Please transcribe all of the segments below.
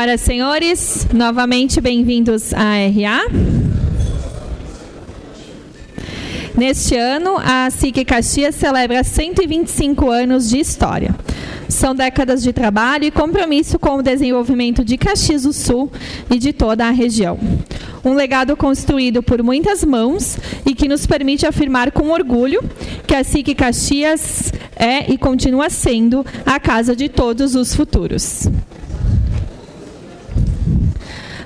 Senhoras e senhores, novamente bem-vindos à RA. Neste ano, a SIC Caxias celebra 125 anos de história. São décadas de trabalho e compromisso com o desenvolvimento de Caxias do Sul e de toda a região. Um legado construído por muitas mãos e que nos permite afirmar com orgulho que a SIC Caxias é e continua sendo a casa de todos os futuros.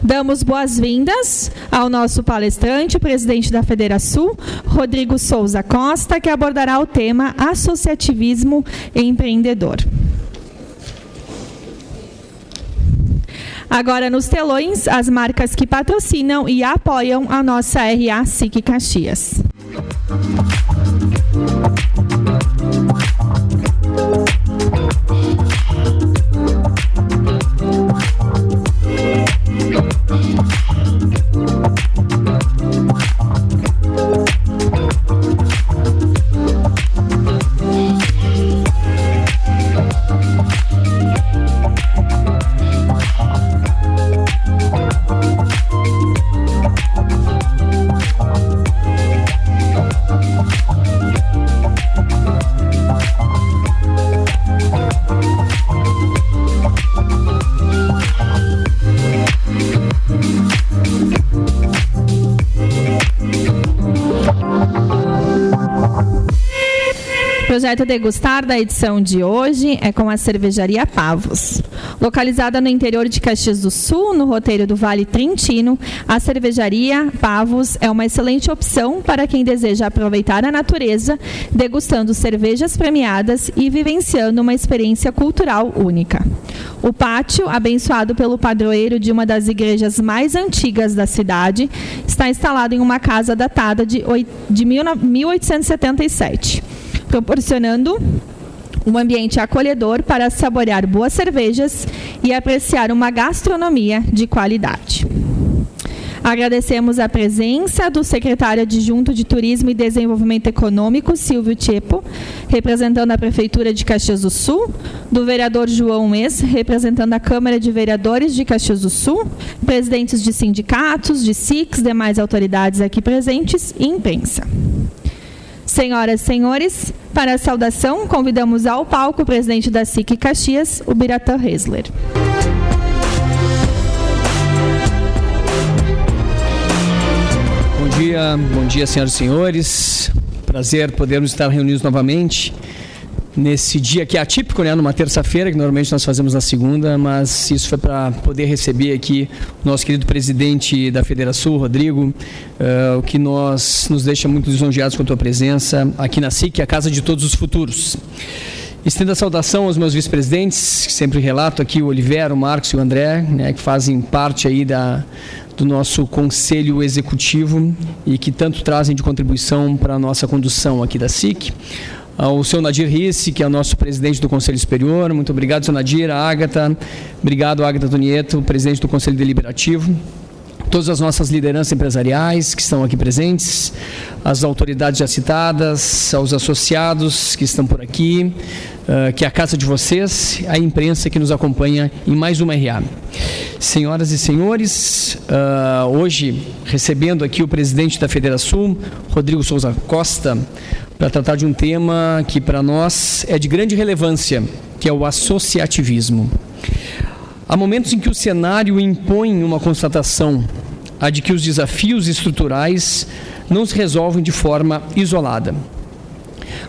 Damos boas-vindas ao nosso palestrante, o presidente da Federasul, Rodrigo Souza Costa, que abordará o tema Associativismo Empreendedor. Agora, nos telões, as marcas que patrocinam e apoiam a nossa RA SIC Caxias. O projeto Degustar da edição de hoje é com a cervejaria Pavos. Localizada no interior de Caxias do Sul, no roteiro do Vale Trentino, a cervejaria Pavos é uma excelente opção para quem deseja aproveitar a natureza, degustando cervejas premiadas e vivenciando uma experiência cultural única. O pátio, abençoado pelo padroeiro de uma das igrejas mais antigas da cidade, está instalado em uma casa datada de 1877. Proporcionando um ambiente acolhedor para saborear boas cervejas e apreciar uma gastronomia de qualidade. Agradecemos a presença do secretário adjunto de Turismo e Desenvolvimento Econômico, Silvio Tchepo, representando a Prefeitura de Caxias do Sul, do vereador João Mês, representando a Câmara de Vereadores de Caxias do Sul, presidentes de sindicatos, de SICs, demais autoridades aqui presentes e imprensa. Senhoras e senhores, para a saudação, convidamos ao palco o presidente da SIC Caxias, o Biratã Hesler. Bom dia, senhoras e senhores. Prazer podermos estar reunidos novamente nesse dia que é atípico, né? Numa terça-feira, que normalmente nós fazemos na segunda, mas isso foi para poder receber aqui o nosso querido presidente da Federasul, Rodrigo, o que nos deixa muito lisonjeados com a tua presença aqui na SIC, a casa de todos os futuros. Estendo a saudação aos meus vice-presidentes, que sempre relato aqui, o Oliveira, o Marcos e o André, né, que fazem parte aí do nosso conselho executivo e que tanto trazem de contribuição para a nossa condução aqui da SIC. Ao seu Nadir Risse, que é o nosso presidente do Conselho Superior. Muito obrigado, seu Nadir. A Ágata. Obrigado, Ágata Tonieto, presidente do Conselho Deliberativo. Todas as nossas lideranças empresariais que estão aqui presentes, as autoridades já citadas, aos associados que estão por aqui, que é a casa de vocês, a imprensa que nos acompanha em mais uma RA. Senhoras e senhores, hoje recebendo aqui o presidente da Federasul, Rodrigo Souza Costa, para tratar de um tema que para nós é de grande relevância, que é o associativismo. Há momentos em que o cenário impõe uma constatação, a de que os desafios estruturais não se resolvem de forma isolada.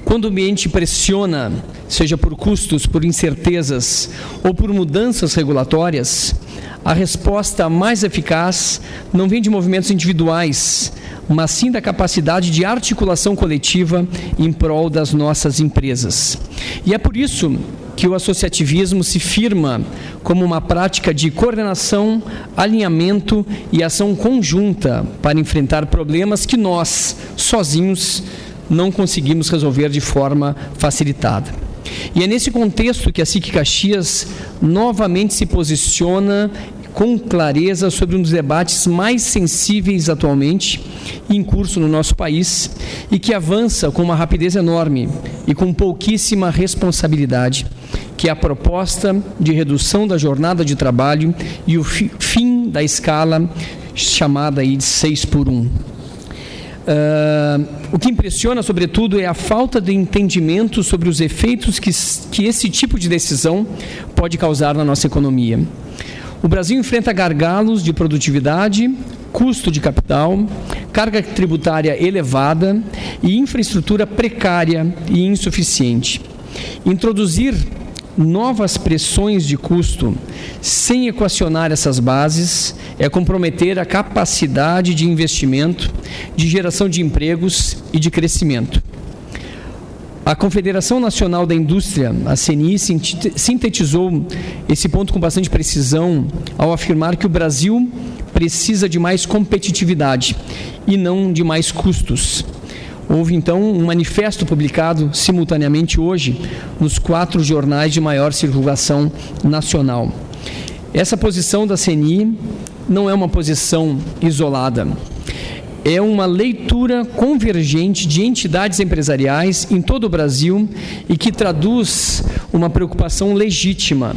Quando o ambiente pressiona, seja por custos, por incertezas ou por mudanças regulatórias, a resposta mais eficaz não vem de movimentos individuais, mas sim da capacidade de articulação coletiva em prol das nossas empresas. E é por isso que o associativismo se firma como uma prática de coordenação, alinhamento e ação conjunta para enfrentar problemas que nós, sozinhos, não conseguimos resolver de forma facilitada. E é nesse contexto que a SIC Caxias novamente se posiciona com clareza sobre um dos debates mais sensíveis atualmente em curso no nosso país e que avança com uma rapidez enorme e com pouquíssima responsabilidade, que é a proposta de redução da jornada de trabalho e o fim da escala chamada aí de 6x1. O que impressiona, sobretudo, é a falta de entendimento sobre os efeitos que esse tipo de decisão pode causar na nossa economia. O Brasil enfrenta gargalos de produtividade, custo de capital, carga tributária elevada e infraestrutura precária e insuficiente. Introduzir novas pressões de custo sem equacionar essas bases é comprometer a capacidade de investimento, de geração de empregos e de crescimento. A Confederação Nacional da Indústria, a CNI, sintetizou esse ponto com bastante precisão ao afirmar que o Brasil precisa de mais competitividade e não de mais custos. Houve, então, um manifesto publicado simultaneamente hoje nos 4 jornais de maior circulação nacional. Essa posição da CNI não é uma posição isolada. É uma leitura convergente de entidades empresariais em todo o Brasil e que traduz uma preocupação legítima,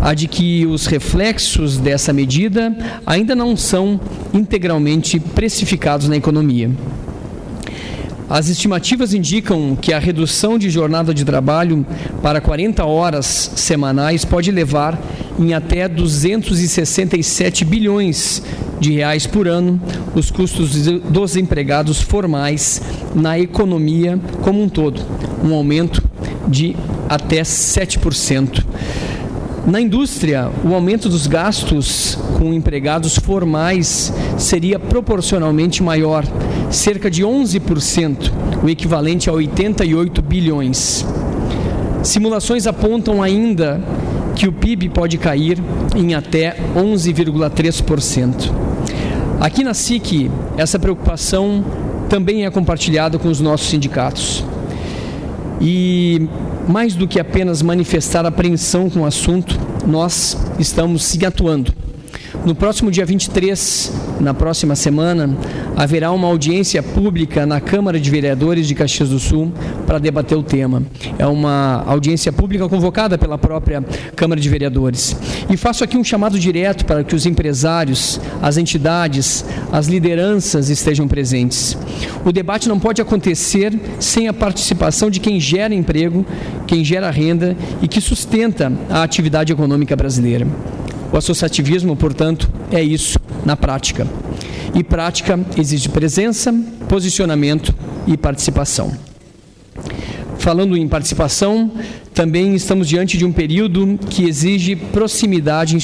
a de que os reflexos dessa medida ainda não são integralmente precificados na economia. As estimativas indicam que a redução de jornada de trabalho para 40 horas semanais pode levar em até 267 bilhões de reais por ano os custos dos empregados formais na economia como um todo, um aumento de até 7%. Na indústria, o aumento dos gastos com empregados formais seria proporcionalmente maior, cerca de 11%, o equivalente a 88 bilhões. Simulações apontam ainda que o PIB pode cair em até 11,3%. Aqui na SIC, essa preocupação também é compartilhada com os nossos sindicatos. E mais do que apenas manifestar apreensão com o assunto, nós estamos sim atuando. No próximo dia 23, na próxima semana, haverá uma audiência pública na Câmara de Vereadores de Caxias do Sul para debater o tema. É uma audiência pública convocada pela própria Câmara de Vereadores. E faço aqui um chamado direto para que os empresários, as entidades, as lideranças estejam presentes. O debate não pode acontecer sem a participação de quem gera emprego, quem gera renda e que sustenta a atividade econômica brasileira. O associativismo, portanto, é isso na prática. E prática exige presença, posicionamento e participação. Falando em participação, também estamos diante de um período que exige proximidade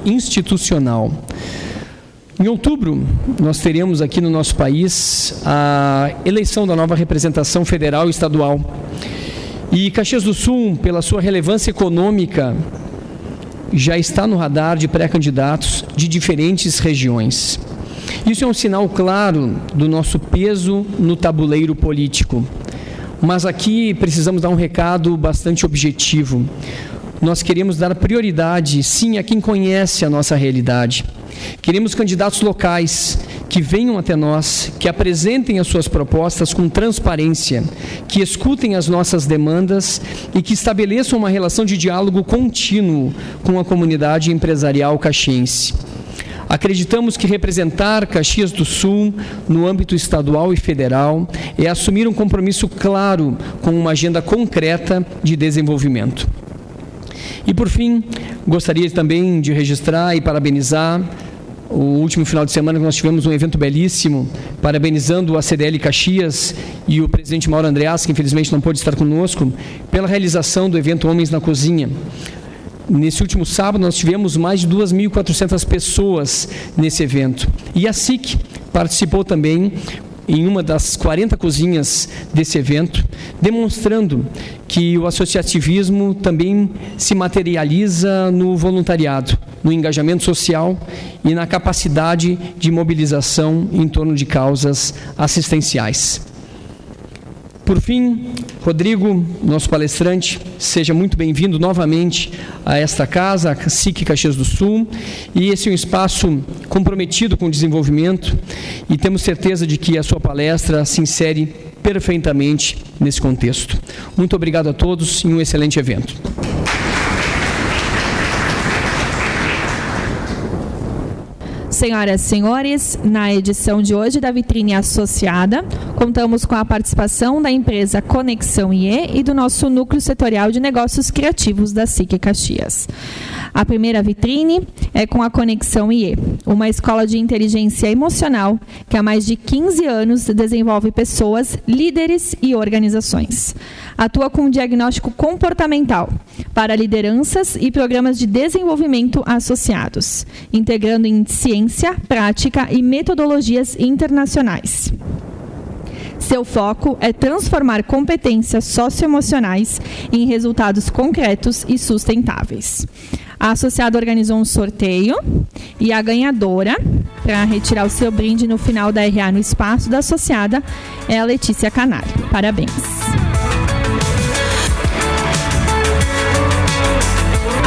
institucional. Em outubro, nós teremos aqui no nosso país a eleição da nova representação federal e estadual. E Caxias do Sul, pela sua relevância econômica, já está no radar de pré-candidatos de diferentes regiões. Isso é um sinal claro do nosso peso no tabuleiro político. Mas aqui precisamos dar um recado bastante objetivo. Nós queremos dar prioridade, sim, a quem conhece a nossa realidade. Queremos candidatos locais que venham até nós, que apresentem as suas propostas com transparência, que escutem as nossas demandas e que estabeleçam uma relação de diálogo contínuo com a comunidade empresarial caxiense. Acreditamos que representar Caxias do Sul no âmbito estadual e federal é assumir um compromisso claro com uma agenda concreta de desenvolvimento. E, por fim, gostaria também de registrar e parabenizar o último final de semana que nós tivemos um evento belíssimo, parabenizando a CDL Caxias e o presidente Mauro Andreas, que infelizmente não pôde estar conosco, pela realização do evento Homens na Cozinha. Nesse último sábado, nós tivemos mais de 2.400 pessoas nesse evento. E a SIC participou também em uma das 40 cozinhas desse evento, demonstrando que o associativismo também se materializa no voluntariado, no engajamento social e na capacidade de mobilização em torno de causas assistenciais. Por fim, Rodrigo, nosso palestrante, seja muito bem-vindo novamente a esta casa, a SIC Caxias do Sul, e esse é um espaço comprometido com o desenvolvimento e temos certeza de que a sua palestra se insere perfeitamente nesse contexto. Muito obrigado a todos e um excelente evento. Senhoras e senhores, na edição de hoje da Vitrine Associada, contamos com a participação da empresa Conexão IE e do nosso Núcleo Setorial de Negócios Criativos da SIC Caxias. A primeira vitrine é com a Conexão IE, uma escola de inteligência emocional que há mais de 15 anos desenvolve pessoas, líderes e organizações. Atua com diagnóstico comportamental para lideranças e programas de desenvolvimento associados, integrando em ciência, prática e metodologias internacionais. Seu foco é transformar competências socioemocionais em resultados concretos e sustentáveis. A associada organizou um sorteio e a ganhadora, para retirar o seu brinde no final da RA no espaço da associada, é a Letícia Canário. Parabéns!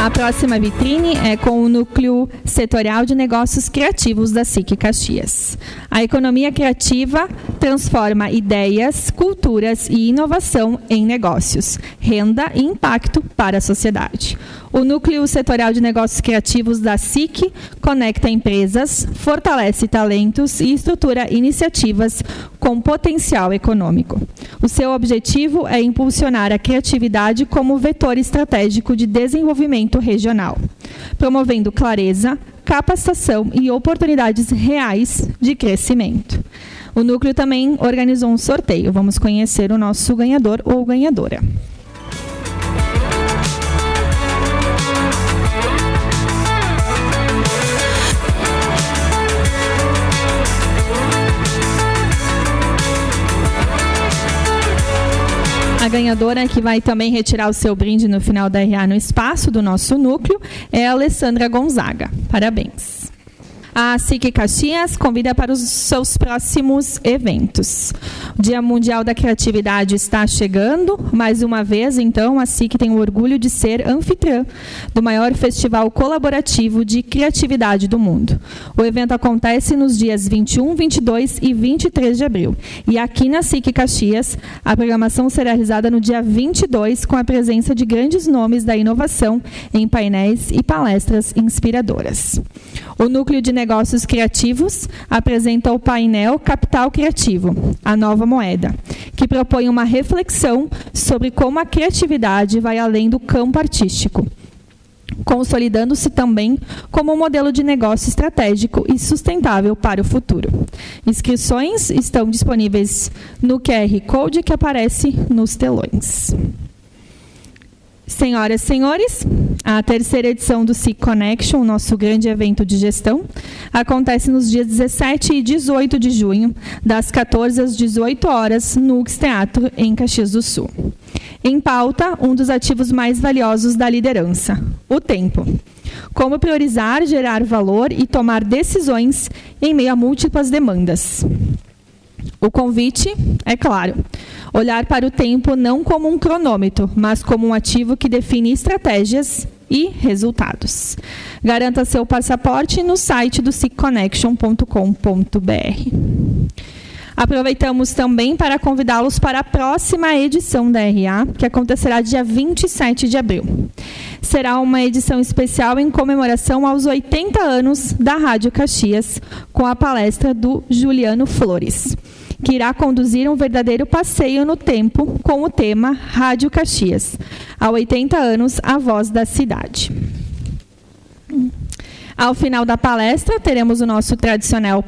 A próxima vitrine é com o Núcleo Setorial de Negócios Criativos da SIC Caxias. A economia criativa transforma ideias, culturas e inovação em negócios, renda e impacto para a sociedade. O Núcleo Setorial de Negócios Criativos da SIC conecta empresas, fortalece talentos e estrutura iniciativas com potencial econômico. O seu objetivo é impulsionar a criatividade como vetor estratégico de desenvolvimento regional, promovendo clareza, capacitação e oportunidades reais de crescimento. O núcleo também organizou um sorteio. Vamos conhecer o nosso ganhador ou ganhadora. A ganhadora que vai também retirar o seu brinde no final da RA no espaço do nosso núcleo é a Alessandra Gonzaga. Parabéns! A SIC Caxias convida para os seus próximos eventos. O Dia Mundial da Criatividade está chegando. Mais uma vez, então, a SIC tem o orgulho de ser anfitriã do maior festival colaborativo de criatividade do mundo. O evento acontece nos dias 21, 22 e 23 de abril. E aqui na SIC Caxias, a programação será realizada no dia 22, com a presença de grandes nomes da inovação em painéis e palestras inspiradoras. O Núcleo de Negócios Criativos apresenta o painel Capital Criativo, a nova moeda, que propõe uma reflexão sobre como a criatividade vai além do campo artístico, consolidando-se também como um modelo de negócio estratégico e sustentável para o futuro. Inscrições estão disponíveis no QR Code que aparece nos telões. Senhoras e senhores, a terceira edição do SIC Connection, nosso grande evento de gestão, acontece nos dias 17 e 18 de junho, das 14 às 18 horas, no UX Teatro, em Caxias do Sul. Em pauta, um dos ativos mais valiosos da liderança, o tempo. Como priorizar, gerar valor e tomar decisões em meio a múltiplas demandas. O convite, é claro, olhar para o tempo não como um cronômetro, mas como um ativo que define estratégias e resultados. Garanta seu passaporte no site do sicconnection.com.br. Aproveitamos também para convidá-los para a próxima edição da RA, que acontecerá dia 27 de abril. Será uma edição especial em comemoração aos 80 anos da Rádio Caxias, com a palestra do Juliano Flores, que irá conduzir um verdadeiro passeio no tempo com o tema Rádio Caxias, há 80 anos, a voz da cidade. Ao final da palestra, teremos o nosso tradicional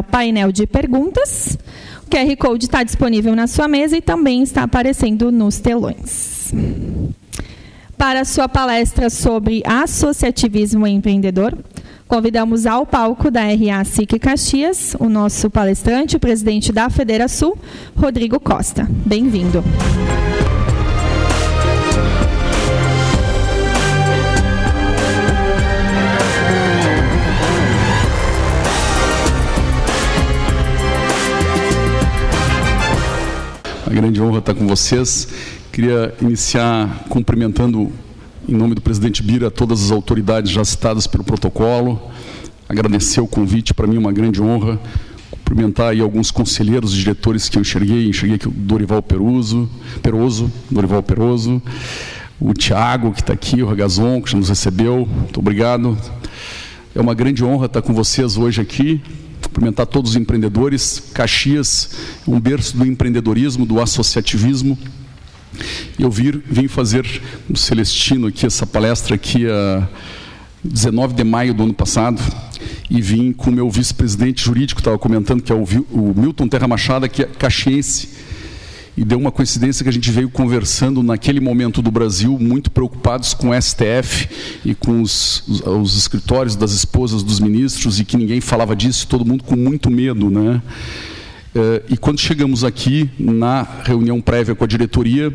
painel de perguntas. O QR Code está disponível na sua mesa e também está aparecendo nos telões. Para a sua palestra sobre associativismo empreendedor, convidamos ao palco da RA SIC Caxias o nosso palestrante, o presidente da Federação, Rodrigo Costa. Bem-vindo. Uma grande honra estar com vocês. Queria iniciar cumprimentando, em nome do presidente Bira, todas as autoridades já citadas pelo protocolo. Agradecer o convite, para mim é uma grande honra. Cumprimentar aí alguns conselheiros e diretores que eu enxerguei aqui o Dorival Peroso, o Tiago, que está aqui, o Ragazon, que já nos recebeu, muito obrigado. É uma grande honra estar com vocês hoje aqui, cumprimentar todos os empreendedores. Caxias, um berço do empreendedorismo, do associativismo. Eu vim fazer no Celestino aqui, essa palestra aqui, a 19 de maio do ano passado, e vim com o meu vice-presidente jurídico, estava comentando, que é o Milton Terra Machado, que é caxiense, e deu uma coincidência que a gente veio conversando naquele momento do Brasil, muito preocupados com o STF e com os escritórios das esposas dos ministros, e que ninguém falava disso, todo mundo com muito medo, né? E quando chegamos aqui, na reunião prévia com a diretoria,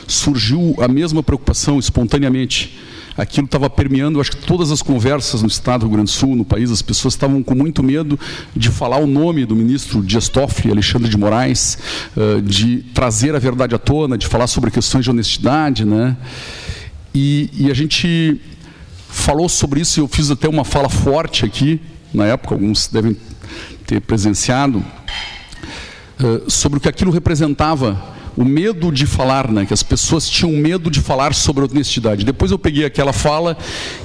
surgiu a mesma preocupação espontaneamente. Aquilo estava permeando, acho que todas as conversas no Estado do Rio Grande do Sul, no país, as pessoas estavam com muito medo de falar o nome do ministro Dias Toffoli, Alexandre de Moraes, de trazer a verdade à tona, de falar sobre questões de honestidade, né? E a gente falou sobre isso, eu fiz até uma fala forte aqui, na época, alguns devem ter presenciado, sobre o que aquilo representava, o medo de falar, né? Que as pessoas tinham medo de falar sobre a honestidade. Depois eu peguei aquela fala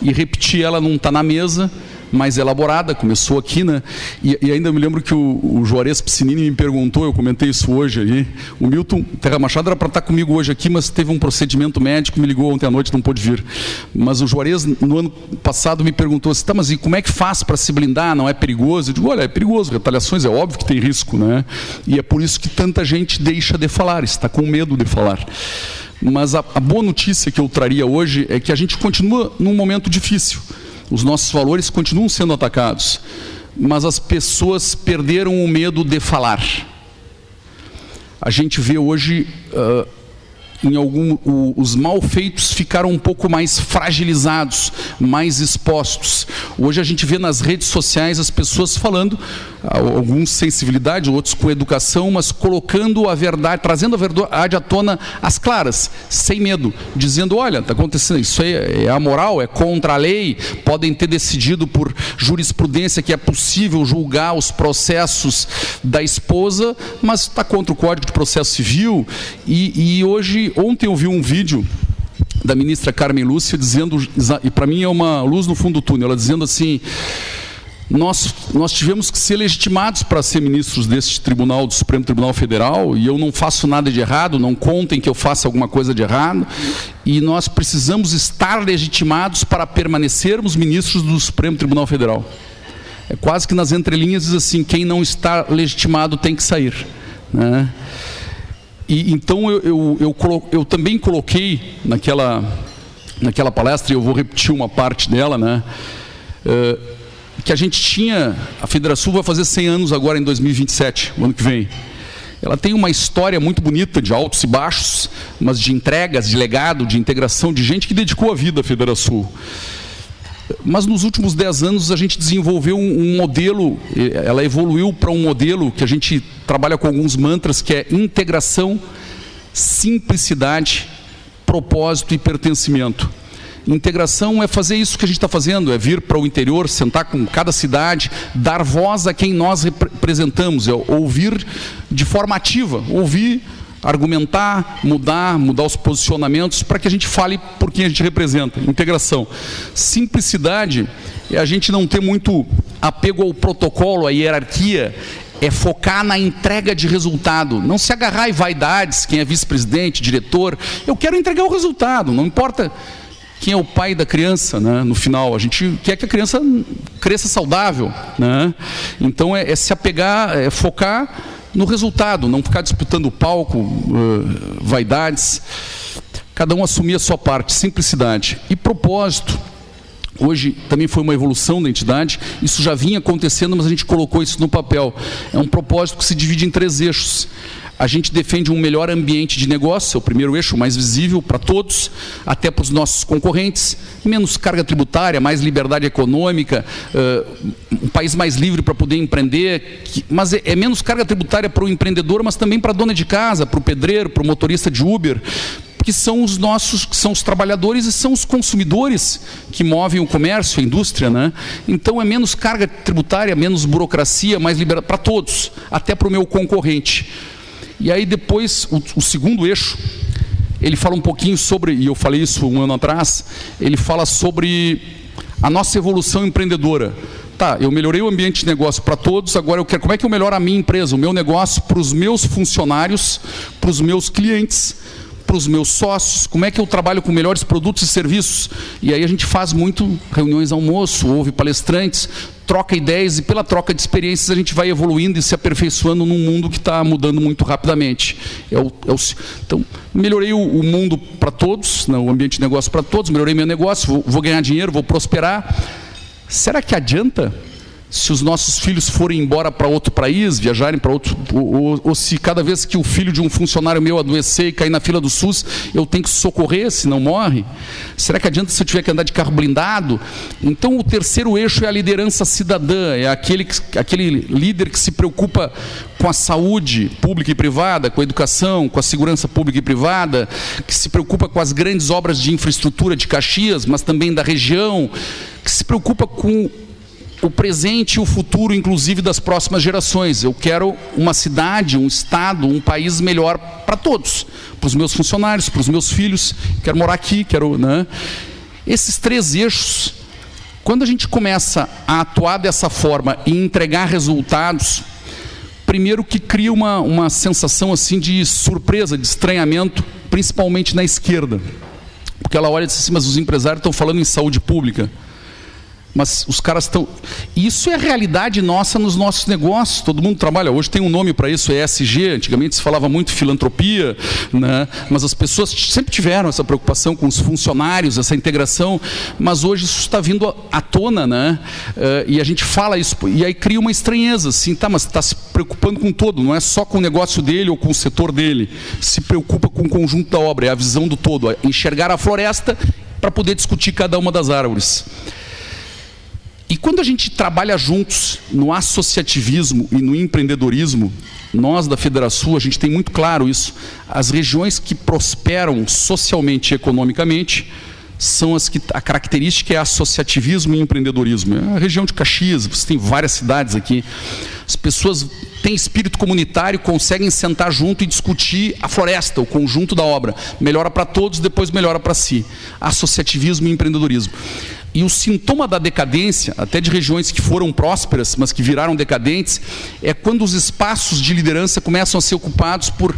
e repeti ela, não está na mesa, mais elaborada, começou aqui, né? E ainda me lembro que o Juarez Piscinini me perguntou, eu comentei isso hoje aí, o Milton Terra Machado era para estar comigo hoje aqui, mas teve um procedimento médico, me ligou ontem à noite, não pôde vir. Mas o Juarez, no ano passado, me perguntou assim, tá, mas e como é que faz para se blindar? Não é perigoso? Eu digo, olha, é perigoso, retaliações é óbvio que tem risco, né? E é por isso que tanta gente deixa de falar, está com medo de falar. Mas a boa notícia que eu traria hoje é que a gente continua num momento difícil. Os nossos valores continuam sendo atacados, mas as pessoas perderam o medo de falar. A gente vê hoje, os malfeitos ficaram um pouco mais fragilizados, mais expostos. Hoje a gente vê nas redes sociais as pessoas falando, alguns com sensibilidade, outros com educação, mas colocando a verdade, trazendo a verdade à tona às claras, sem medo, dizendo, olha, está acontecendo, isso aí é amoral, é contra a lei, podem ter decidido por jurisprudência que é possível julgar os processos da esposa, mas está contra o Código de Processo Civil, e ontem eu vi um vídeo da ministra Carmen Lúcia dizendo, e para mim é uma luz no fundo do túnel, ela dizendo assim, nós tivemos que ser legitimados para ser ministros deste tribunal, do Supremo Tribunal Federal, e eu não faço nada de errado, não contem que eu faça alguma coisa de errado, e nós precisamos estar legitimados para permanecermos ministros do Supremo Tribunal Federal. É quase que nas entrelinhas diz assim, quem não está legitimado tem que sair, né? E então eu também coloquei naquela palestra, e eu vou repetir uma parte dela, né? Que a gente tinha, a Federação vai fazer 100 anos agora em 2027, o ano que vem. Ela tem uma história muito bonita de altos e baixos, mas de entregas, de legado, de integração, de gente que dedicou a vida à Federação. Mas nos últimos 10 anos a gente desenvolveu um modelo, ela evoluiu para um modelo que a gente trabalha com alguns mantras, que é integração, simplicidade, propósito e pertencimento. Integração é fazer isso que a gente está fazendo, é vir para o interior, sentar com cada cidade, dar voz a quem nós representamos, é ouvir de forma ativa, ouvir, argumentar, mudar os posicionamentos para que a gente fale por quem a gente representa. Integração. Simplicidade é a gente não ter muito apego ao protocolo, à hierarquia, é focar na entrega de resultado, não se agarrar em vaidades, quem é vice-presidente, diretor, eu quero entregar o resultado, não importa quem é o pai da criança, né? No final, a gente quer que a criança cresça saudável, né? Então é se apegar, é focar no resultado, não ficar disputando o palco, vaidades, cada um assumir a sua parte, simplicidade. E propósito, hoje também foi uma evolução da entidade, isso já vinha acontecendo, mas a gente colocou isso no papel. É um propósito que se divide em 3 eixos. A gente defende um melhor ambiente de negócio, é o primeiro eixo, mais visível para todos, até para os nossos concorrentes, menos carga tributária, mais liberdade econômica, um país mais livre para poder empreender, mas é menos carga tributária para o empreendedor, mas também para a dona de casa, para o pedreiro, para o motorista de Uber, que são os nossos, que são os trabalhadores e são os consumidores que movem o comércio, a indústria, né? Então é menos carga tributária, menos burocracia, mais liberdade para todos, até para o meu concorrente. E aí depois, o segundo eixo, ele fala um pouquinho sobre, e eu falei isso um ano atrás, ele fala sobre a nossa evolução empreendedora. Tá, eu melhorei o ambiente de negócio para todos, agora eu quero, como é que eu melhoro a minha empresa, o meu negócio, para os meus funcionários, para os meus clientes, para os meus sócios, como é que eu trabalho com melhores produtos e serviços? E aí a gente faz muito reuniões almoço, ouve palestrantes, troca ideias, e pela troca de experiências a gente vai evoluindo e se aperfeiçoando num mundo que está mudando muito rapidamente. Então, melhorei o mundo para todos, o ambiente de negócio para todos, melhorei meu negócio, vou ganhar dinheiro, vou prosperar. Será que adianta se os nossos filhos forem embora para outro país, viajarem para outro, ou se cada vez que o filho de um funcionário meu adoecer e cair na fila do SUS, eu tenho que socorrer, se não morre? Será que adianta se eu tiver que andar de carro blindado? Então o terceiro eixo é a liderança cidadã, é aquele líder que se preocupa com a saúde pública e privada, com a educação, com a segurança pública e privada, que se preocupa com as grandes obras de infraestrutura de Caxias, mas também da região, que se preocupa com o presente e o futuro, inclusive, das próximas gerações. Eu quero uma cidade, um estado, um país melhor para todos, para os meus funcionários, para os meus filhos. Quero morar aqui, Esses três eixos, quando a gente começa a atuar dessa forma e entregar resultados, primeiro que cria uma sensação assim de surpresa, de estranhamento, principalmente na esquerda. Porque ela olha e diz assim, mas os empresários estão falando em saúde pública. Mas os caras estão... Isso é a realidade nossa nos nossos negócios. Todo mundo trabalha. Hoje tem um nome para isso, ESG. Antigamente se falava muito filantropia, né? Mas as pessoas sempre tiveram essa preocupação com os funcionários, essa integração. Mas hoje isso está vindo à tona, né? E a gente fala isso. E aí cria uma estranheza. Assim, tá, mas está se preocupando com todo. Não é só com o negócio dele ou com o setor dele. Se preocupa com o conjunto da obra. É a visão do todo. É enxergar a floresta para poder discutir cada uma das árvores. E quando a gente trabalha juntos no associativismo e no empreendedorismo, nós da Federação, a gente tem muito claro isso, as regiões que prosperam socialmente e economicamente são as que a característica é associativismo e empreendedorismo. É a região de Caxias, você tem várias cidades aqui. As pessoas têm espírito comunitário, conseguem sentar junto e discutir a floresta, o conjunto da obra. Melhora para todos, depois melhora para si. Associativismo e empreendedorismo. E o sintoma da decadência, até de regiões que foram prósperas, mas que viraram decadentes, é quando os espaços de liderança começam a ser ocupados por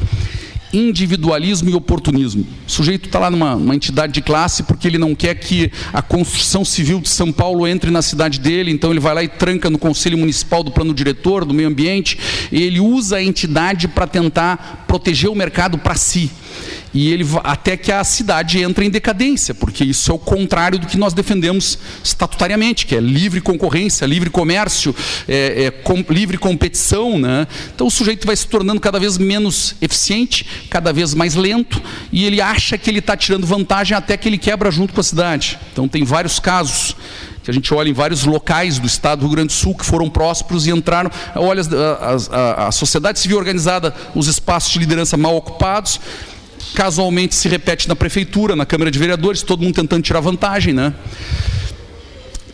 individualismo e oportunismo. O sujeito está lá numa entidade de classe porque ele não quer que a construção civil de São Paulo entre na cidade dele, então ele vai lá e tranca no Conselho Municipal do Plano Diretor, do Meio Ambiente, e ele usa a entidade para tentar proteger o mercado para si. E ele até que a cidade entre em decadência, porque isso é o contrário do que nós defendemos estatutariamente, que é livre concorrência, livre comércio, livre competição, né? Então o sujeito vai se tornando cada vez menos eficiente, cada vez mais lento, e ele acha que ele está tirando vantagem até que ele quebra junto com a cidade. Então tem vários casos que a gente olha em vários locais do estado do Rio Grande do Sul que foram prósperos e entraram, olha a sociedade civil organizada, os espaços de liderança mal ocupados, casualmente se repete na prefeitura, na Câmara de Vereadores, todo mundo tentando tirar vantagem, né?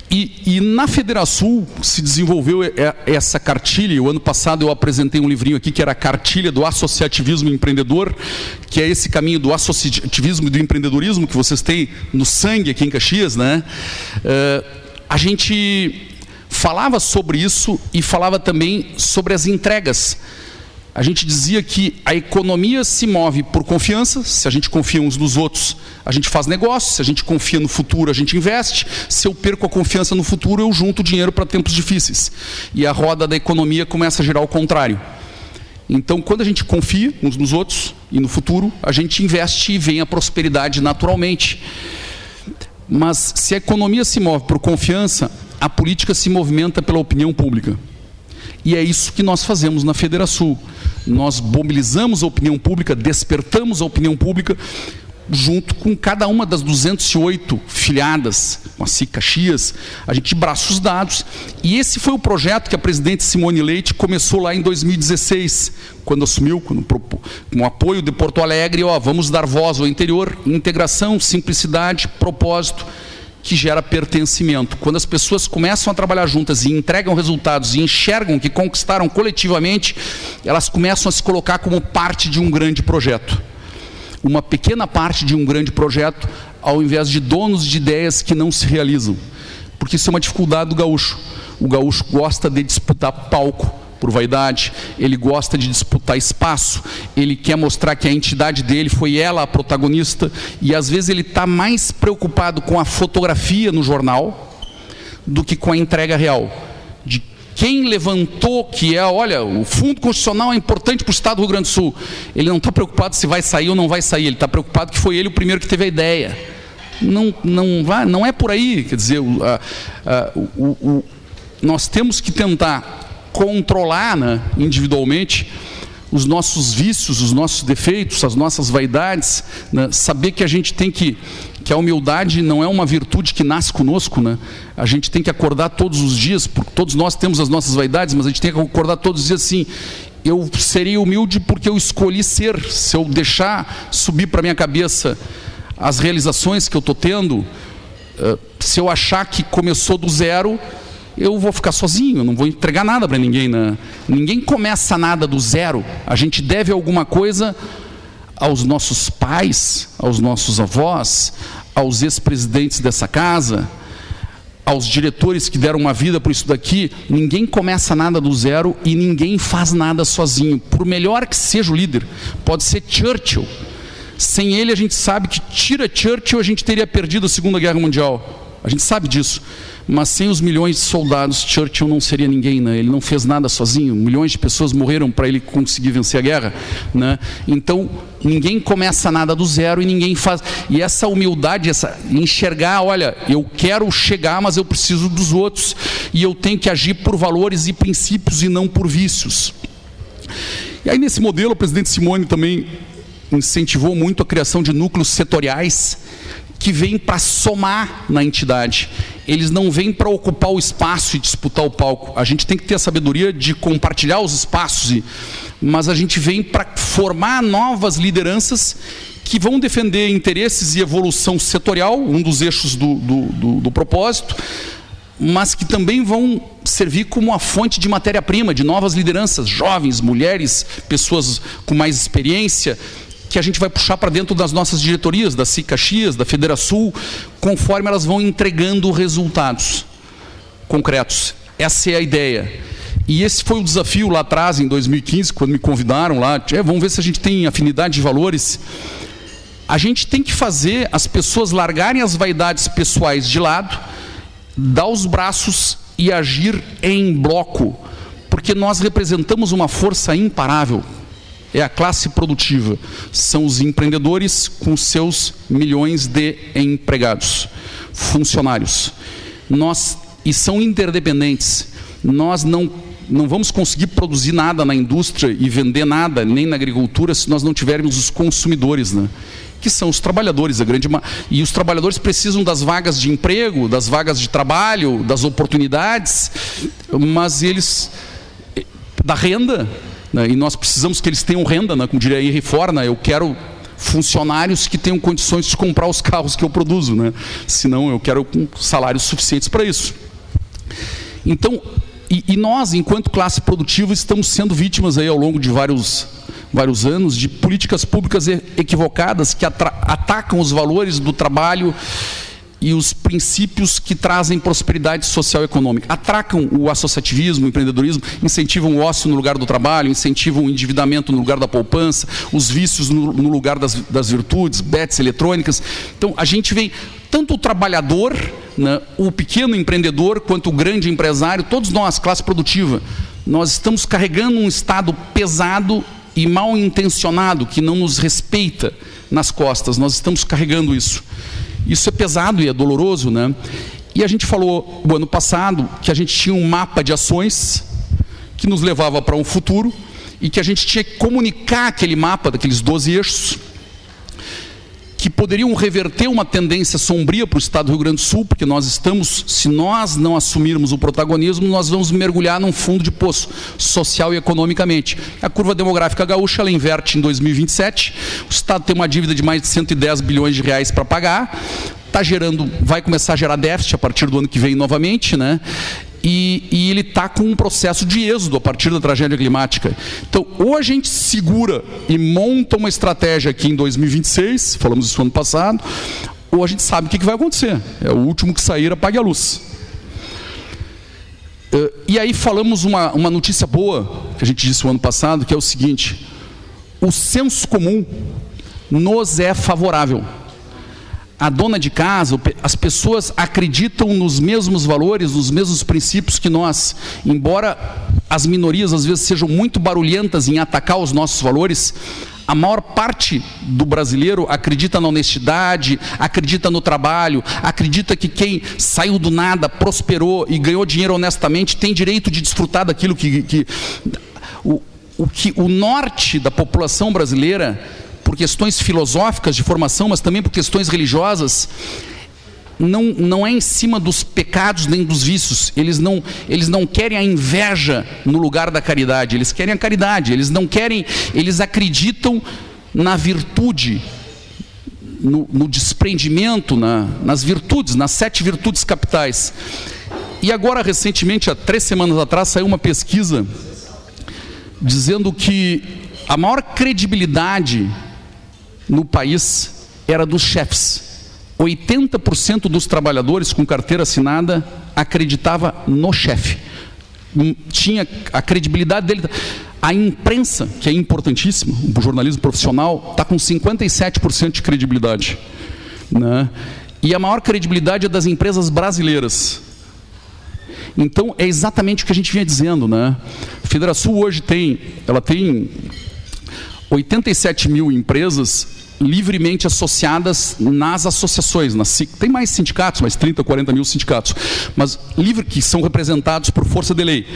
E na Federação se desenvolveu essa cartilha, e o ano passado eu apresentei um livrinho aqui que era a cartilha do associativismo empreendedor, que é esse caminho do associativismo e do empreendedorismo que vocês têm no sangue aqui em Caxias, né? A gente falava sobre isso e falava também sobre as entregas. A gente dizia que a economia se move por confiança. Se a gente confia uns nos outros, a gente faz negócio. Se a gente confia no futuro, a gente investe. Se eu perco a confiança no futuro, eu junto dinheiro para tempos difíceis. E a roda da economia começa a girar ao contrário. Então, quando a gente confia uns nos outros e no futuro, a gente investe e vem a prosperidade naturalmente. Mas se a economia se move por confiança, a política se movimenta pela opinião pública. E é isso que nós fazemos na Federação. Nós mobilizamos a opinião pública, despertamos a opinião pública, junto com cada uma das 208 filiadas, com a SIC Caxias, a gente braços dados. E esse foi o projeto que a presidente Simone Leite começou lá em 2016, quando assumiu, com o apoio de Porto Alegre, vamos dar voz ao interior, integração, simplicidade, propósito, que gera pertencimento. Quando as pessoas começam a trabalhar juntas e entregam resultados e enxergam que conquistaram coletivamente, elas começam a se colocar como parte de um grande projeto. Uma pequena parte de um grande projeto, ao invés de donos de ideias que não se realizam. porque isso é uma dificuldade do gaúcho. O gaúcho gosta de disputar palco por vaidade, ele gosta de disputar espaço, ele quer mostrar que a entidade dele foi ela a protagonista, e às vezes ele está mais preocupado com a fotografia no jornal do que com a entrega real, de quem levantou que olha, o Fundo Constitucional é importante para o Estado do Rio Grande do Sul. Ele não está preocupado se vai sair ou não vai sair, ele está preocupado que foi ele o primeiro que teve a ideia. Não é por aí, quer dizer, nós temos que tentar controlar, né, individualmente os nossos vícios, os nossos defeitos, as nossas vaidades, né, saber que a gente tem que a humildade não é uma virtude que nasce conosco, né? A gente tem que acordar todos os dias, porque todos nós temos as nossas vaidades, mas a gente tem que acordar todos os dias assim: eu serei humilde porque eu escolhi ser. Se eu deixar subir para minha cabeça as realizações que eu estou tendo, se eu achar que começou do zero, eu vou ficar sozinho, não vou entregar nada para ninguém, né? Ninguém começa nada do zero. A gente deve alguma coisa aos nossos pais, aos nossos avós, aos ex-presidentes dessa casa, aos diretores que deram uma vida por isso daqui. Ninguém começa nada do zero e ninguém faz nada sozinho, por melhor que seja o líder. Pode ser Churchill. Sem ele, a gente sabe que tira Churchill, a gente teria perdido a Segunda Guerra Mundial. A gente sabe disso. Mas sem os milhões de soldados, Churchill não seria ninguém, né? Ele não fez nada sozinho. Milhões de pessoas morreram para ele conseguir vencer a guerra, né? Então, ninguém começa nada do zero e ninguém faz. E essa humildade, enxergar, olha, eu quero chegar, mas eu preciso dos outros. E eu tenho que agir por valores e princípios e não por vícios. E aí, nesse modelo, o presidente Simone também incentivou muito a criação de núcleos setoriais que vêm para somar na entidade. Eles não vêm para ocupar o espaço e disputar o palco. A gente tem que ter a sabedoria de compartilhar os espaços, mas a gente vem para formar novas lideranças que vão defender interesses e evolução setorial, um dos eixos do propósito, mas que também vão servir como uma fonte de matéria-prima, de novas lideranças, jovens, mulheres, pessoas com mais experiência, que a gente vai puxar para dentro das nossas diretorias, da SIC Caxias, da Federação, conforme elas vão entregando resultados concretos. Essa é a ideia. E esse foi o desafio lá atrás, em 2015, quando me convidaram lá. Vamos ver se a gente tem afinidade de valores. A gente tem que fazer as pessoas largarem as vaidades pessoais de lado, dar os braços e agir em bloco, porque nós representamos uma força imparável. É a classe produtiva, são os empreendedores com seus milhões de empregados, funcionários. E são interdependentes. Nós não vamos conseguir produzir nada na indústria e vender nada, nem na agricultura, se nós não tivermos os consumidores, né? Que são os trabalhadores. E os trabalhadores precisam das vagas de emprego, das vagas de trabalho, das oportunidades, mas eles, da renda, né? E nós precisamos que eles tenham renda, né? Como diria Henry Ford, né? Eu quero funcionários que tenham condições de comprar os carros que eu produzo, né? Senão eu quero salários suficientes para isso. Então, e nós, enquanto classe produtiva, estamos sendo vítimas aí ao longo de vários anos de políticas públicas equivocadas que atacam os valores do trabalho e os princípios que trazem prosperidade social e econômica. Atacam o associativismo, o empreendedorismo, incentivam o ócio no lugar do trabalho, incentivam o endividamento no lugar da poupança, os vícios no lugar das virtudes, bets eletrônicas. Então, a gente vem, tanto o trabalhador, né, o pequeno empreendedor, quanto o grande empresário, todos nós, classe produtiva, nós estamos carregando um Estado pesado e mal intencionado, que não nos respeita nas costas. Nós estamos carregando isso. Isso é pesado e é doloroso, né? E a gente falou, o ano passado, que a gente tinha um mapa de ações que nos levava para um futuro e que a gente tinha que comunicar aquele mapa, daqueles 12 eixos, que poderiam reverter uma tendência sombria para o Estado do Rio Grande do Sul, porque se nós não assumirmos o protagonismo, nós vamos mergulhar num fundo de poço, social e economicamente. A curva demográfica gaúcha, ela inverte em 2027, o Estado tem uma dívida de mais de 110 bilhões de reais para pagar, vai começar a gerar déficit a partir do ano que vem novamente, né? E ele está com um processo de êxodo a partir da tragédia climática. Então, ou a gente segura e monta uma estratégia aqui em 2026, falamos isso no ano passado, ou a gente sabe o que vai acontecer. É o último que sair, apague a luz. E aí falamos uma notícia boa, que a gente disse o ano passado, que é o seguinte: o senso comum nos é favorável. A dona de casa, as pessoas acreditam nos mesmos valores, nos mesmos princípios que nós. Embora as minorias às vezes sejam muito barulhentas em atacar os nossos valores, a maior parte do brasileiro acredita na honestidade, acredita no trabalho, acredita que quem saiu do nada, prosperou e ganhou dinheiro honestamente tem direito de desfrutar daquilo que o norte da população brasileira, por questões filosóficas de formação, mas também por questões religiosas, não é em cima dos pecados nem dos vícios. Eles não querem a inveja no lugar da caridade, eles querem a caridade. Eles acreditam na virtude, no desprendimento, nas virtudes, nas 7 virtudes capitais. E agora, recentemente, há 3 semanas atrás, saiu uma pesquisa dizendo que a maior credibilidade no país era dos chefes. 80% dos trabalhadores com carteira assinada acreditava no chefe. Tinha a credibilidade dele. A imprensa, que é importantíssima, o jornalismo profissional, está com 57% de credibilidade, né? E a maior credibilidade é das empresas brasileiras. Então, é exatamente o que a gente vinha dizendo, né? A Federação hoje tem 87 mil empresas livremente associadas nas associações. Tem mais sindicatos, mais 30, 40 mil sindicatos, mas que são representados por força de lei.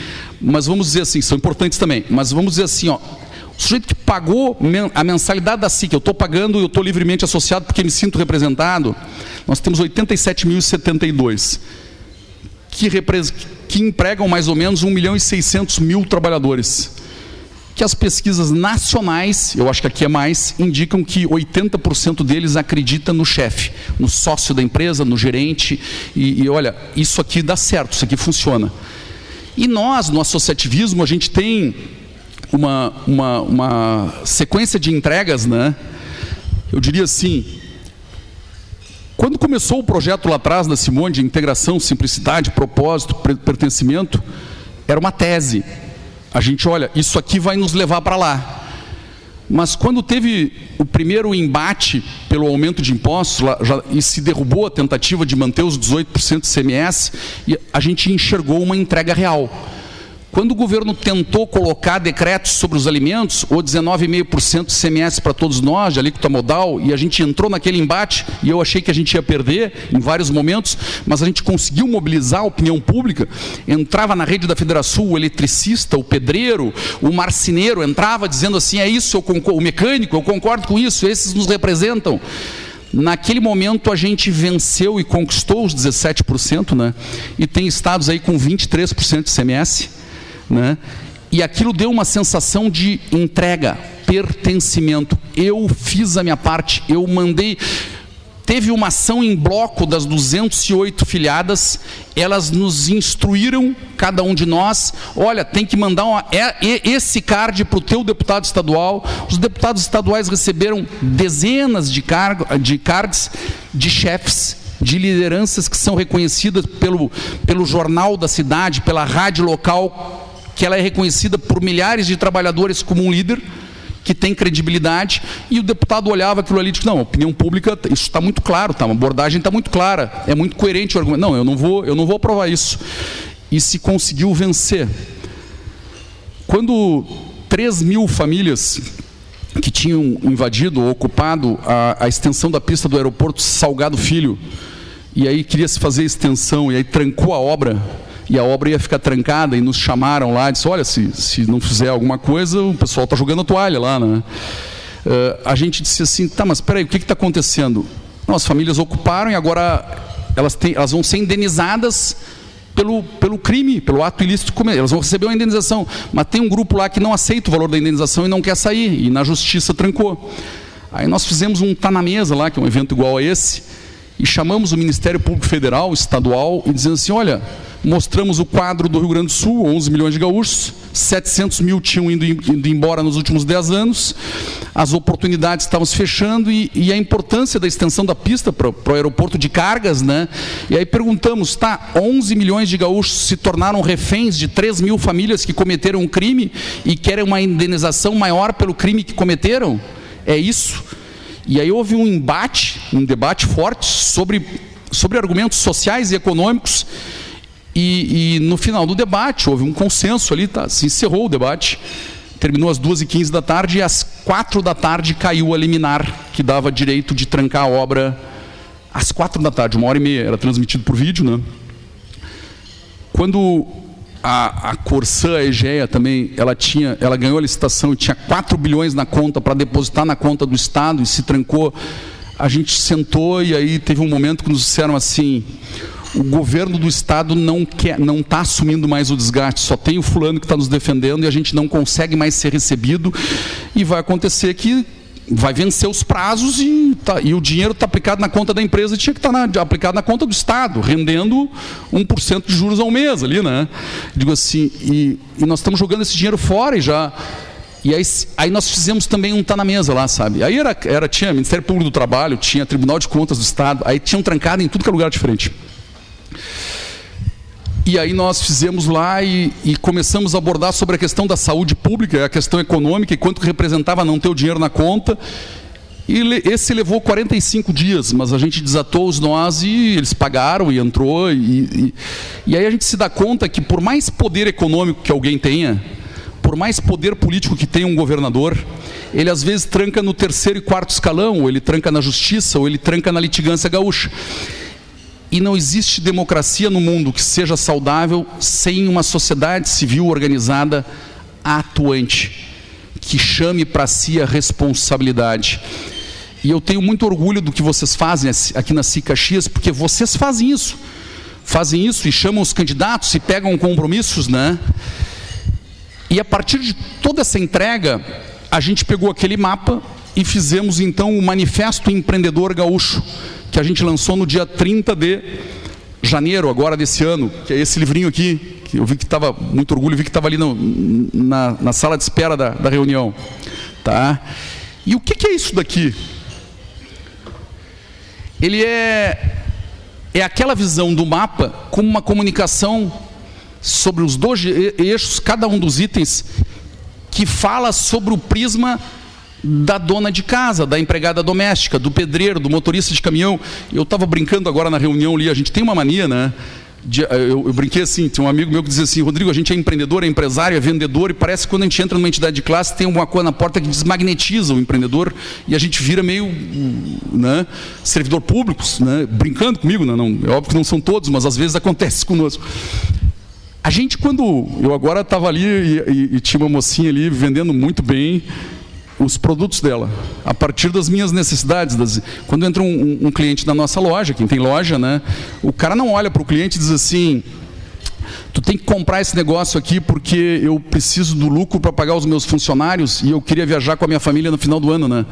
Mas vamos dizer assim, são importantes também, mas vamos dizer assim, o sujeito que pagou a mensalidade da SIC, eu estou pagando, eu estou livremente associado porque me sinto representado, nós temos 87.072, que empregam mais ou menos 1.600.000 trabalhadores. Que as pesquisas nacionais, eu acho que aqui é mais, indicam que 80% deles acreditam no chefe, no sócio da empresa, no gerente, e olha, isso aqui dá certo, isso aqui funciona. E nós, no associativismo, a gente tem uma sequência de entregas, né? Eu diria assim, quando começou o projeto lá atrás da Simone de integração, simplicidade, propósito, pertencimento, era uma tese. A gente, olha, isso aqui vai nos levar para lá. Mas quando teve o primeiro embate pelo aumento de impostos, e se derrubou a tentativa de manter os 18% de ICMS, a gente enxergou uma entrega real. Quando o governo tentou colocar decretos sobre os alimentos, ou 19,5% de ICMS para todos nós, de alíquota modal, e a gente entrou naquele embate, e eu achei que a gente ia perder em vários momentos, mas a gente conseguiu mobilizar a opinião pública, entrava na rede da Federação o eletricista, o pedreiro, o marceneiro, entrava dizendo assim, é isso, o mecânico, eu concordo com isso, esses nos representam. Naquele momento a gente venceu e conquistou os 17%, né? E tem estados aí com 23% de ICMS, né? E aquilo deu uma sensação de entrega, pertencimento. Eu fiz a minha parte, eu mandei. Teve uma ação em bloco das 208 filiadas, elas nos instruíram, cada um de nós, olha, tem que mandar esse card para o teu deputado estadual. Os deputados estaduais receberam dezenas de cards de chefes, de lideranças que são reconhecidas pelo jornal da cidade, pela rádio local, que ela é reconhecida por milhares de trabalhadores como um líder, que tem credibilidade, e o deputado olhava aquilo ali e disse, não, a opinião pública, isso está muito claro, tá, a abordagem está muito clara, é muito coerente o argumento. Não, eu não vou aprovar isso. E se conseguiu vencer. Quando 3 mil famílias que tinham invadido ou ocupado a extensão da pista do aeroporto Salgado Filho, e aí queria se fazer extensão, e aí trancou a obra, e a obra ia ficar trancada, e nos chamaram lá, e disse, olha, se não fizer alguma coisa, o pessoal está jogando a toalha lá, né? A gente disse assim, tá, mas espera aí, o que está acontecendo? Não, as famílias ocuparam e agora elas vão ser indenizadas pelo crime, pelo ato ilícito, elas vão receber uma indenização, mas tem um grupo lá que não aceita o valor da indenização e não quer sair, e na justiça trancou. Aí nós fizemos um Tá na Mesa lá, que é um evento igual a esse, e chamamos o Ministério Público Federal, Estadual, e dizendo assim, olha, mostramos o quadro do Rio Grande do Sul, 11 milhões de gaúchos, 700 mil tinham ido embora nos últimos 10 anos, as oportunidades estavam se fechando e a importância da extensão da pista para o aeroporto de cargas, né? E aí perguntamos, 11 milhões de gaúchos se tornaram reféns de 3 mil famílias que cometeram um crime e querem uma indenização maior pelo crime que cometeram? É isso? E aí houve um debate forte sobre argumentos sociais e econômicos. E no final do debate, houve um consenso ali, se encerrou o debate, terminou às 2h15 da tarde e às 4 da tarde caiu a liminar que dava direito de trancar a obra às 4 da tarde, 1h30, era transmitido por vídeo, né? Quando a Corsã, a Egea também, ela ganhou a licitação e tinha 4 bilhões na conta para depositar na conta do Estado e se trancou, a gente sentou e aí teve um momento que nos disseram assim, o governo do Estado não está assumindo mais o desgaste, só tem o fulano que está nos defendendo e a gente não consegue mais ser recebido e vai acontecer que vai vencer os prazos e o dinheiro está aplicado na conta da empresa e tinha que estar aplicado na conta do Estado, rendendo 1% de juros ao mês ali, né? Digo assim, e nós estamos jogando esse dinheiro fora e já... E aí nós fizemos também um tá na mesa lá, sabe? Aí tinha Ministério Público do Trabalho, tinha Tribunal de Contas do Estado, aí tinham trancado em tudo que é lugar diferente. E aí nós fizemos lá e começamos a abordar sobre a questão da saúde pública, a questão econômica e quanto que representava não ter o dinheiro na conta. E esse levou 45 dias, mas a gente desatou os nós e eles pagaram e entrou. E aí a gente se dá conta que por mais poder econômico que alguém tenha, por mais poder político que tenha um governador, ele às vezes tranca no 3º e 4º escalão, ou ele tranca na justiça, ou ele tranca na litigância gaúcha. E não existe democracia no mundo que seja saudável sem uma sociedade civil organizada atuante, que chame para si a responsabilidade. E eu tenho muito orgulho do que vocês fazem aqui na SIC Caxias, porque vocês fazem isso e chamam os candidatos e pegam compromissos, né? E a partir de toda essa entrega, a gente pegou aquele mapa e fizemos então o Manifesto Empreendedor Gaúcho, que a gente lançou no dia 30 de janeiro, agora desse ano, que é esse livrinho aqui, que eu vi que estava, muito orgulho, vi que estava ali na sala de espera da reunião. Tá? E o que é isso daqui? Ele é aquela visão do mapa como uma comunicação sobre os 2 eixos, cada um dos itens, que fala sobre o prisma da dona de casa, da empregada doméstica, do pedreiro, do motorista de caminhão. Eu estava brincando agora na reunião ali, a gente tem uma mania, né? Eu brinquei assim, tem um amigo meu que dizia assim, Rodrigo, a gente é empreendedor, é empresário, é vendedor, e parece que quando a gente entra numa entidade de classe, tem alguma coisa na porta que desmagnetiza o empreendedor, e a gente vira meio, né, servidor público, né, brincando comigo, né? Não, é óbvio que não são todos, mas às vezes acontece conosco. A gente, quando eu agora estava ali e tinha uma mocinha ali vendendo muito bem os produtos dela, a partir das minhas necessidades. Quando entra um cliente na nossa loja, quem tem loja, né, o cara não olha para o cliente e diz assim, tu tem que comprar esse negócio aqui porque eu preciso do lucro para pagar os meus funcionários e eu queria viajar com a minha família no final do ano, né?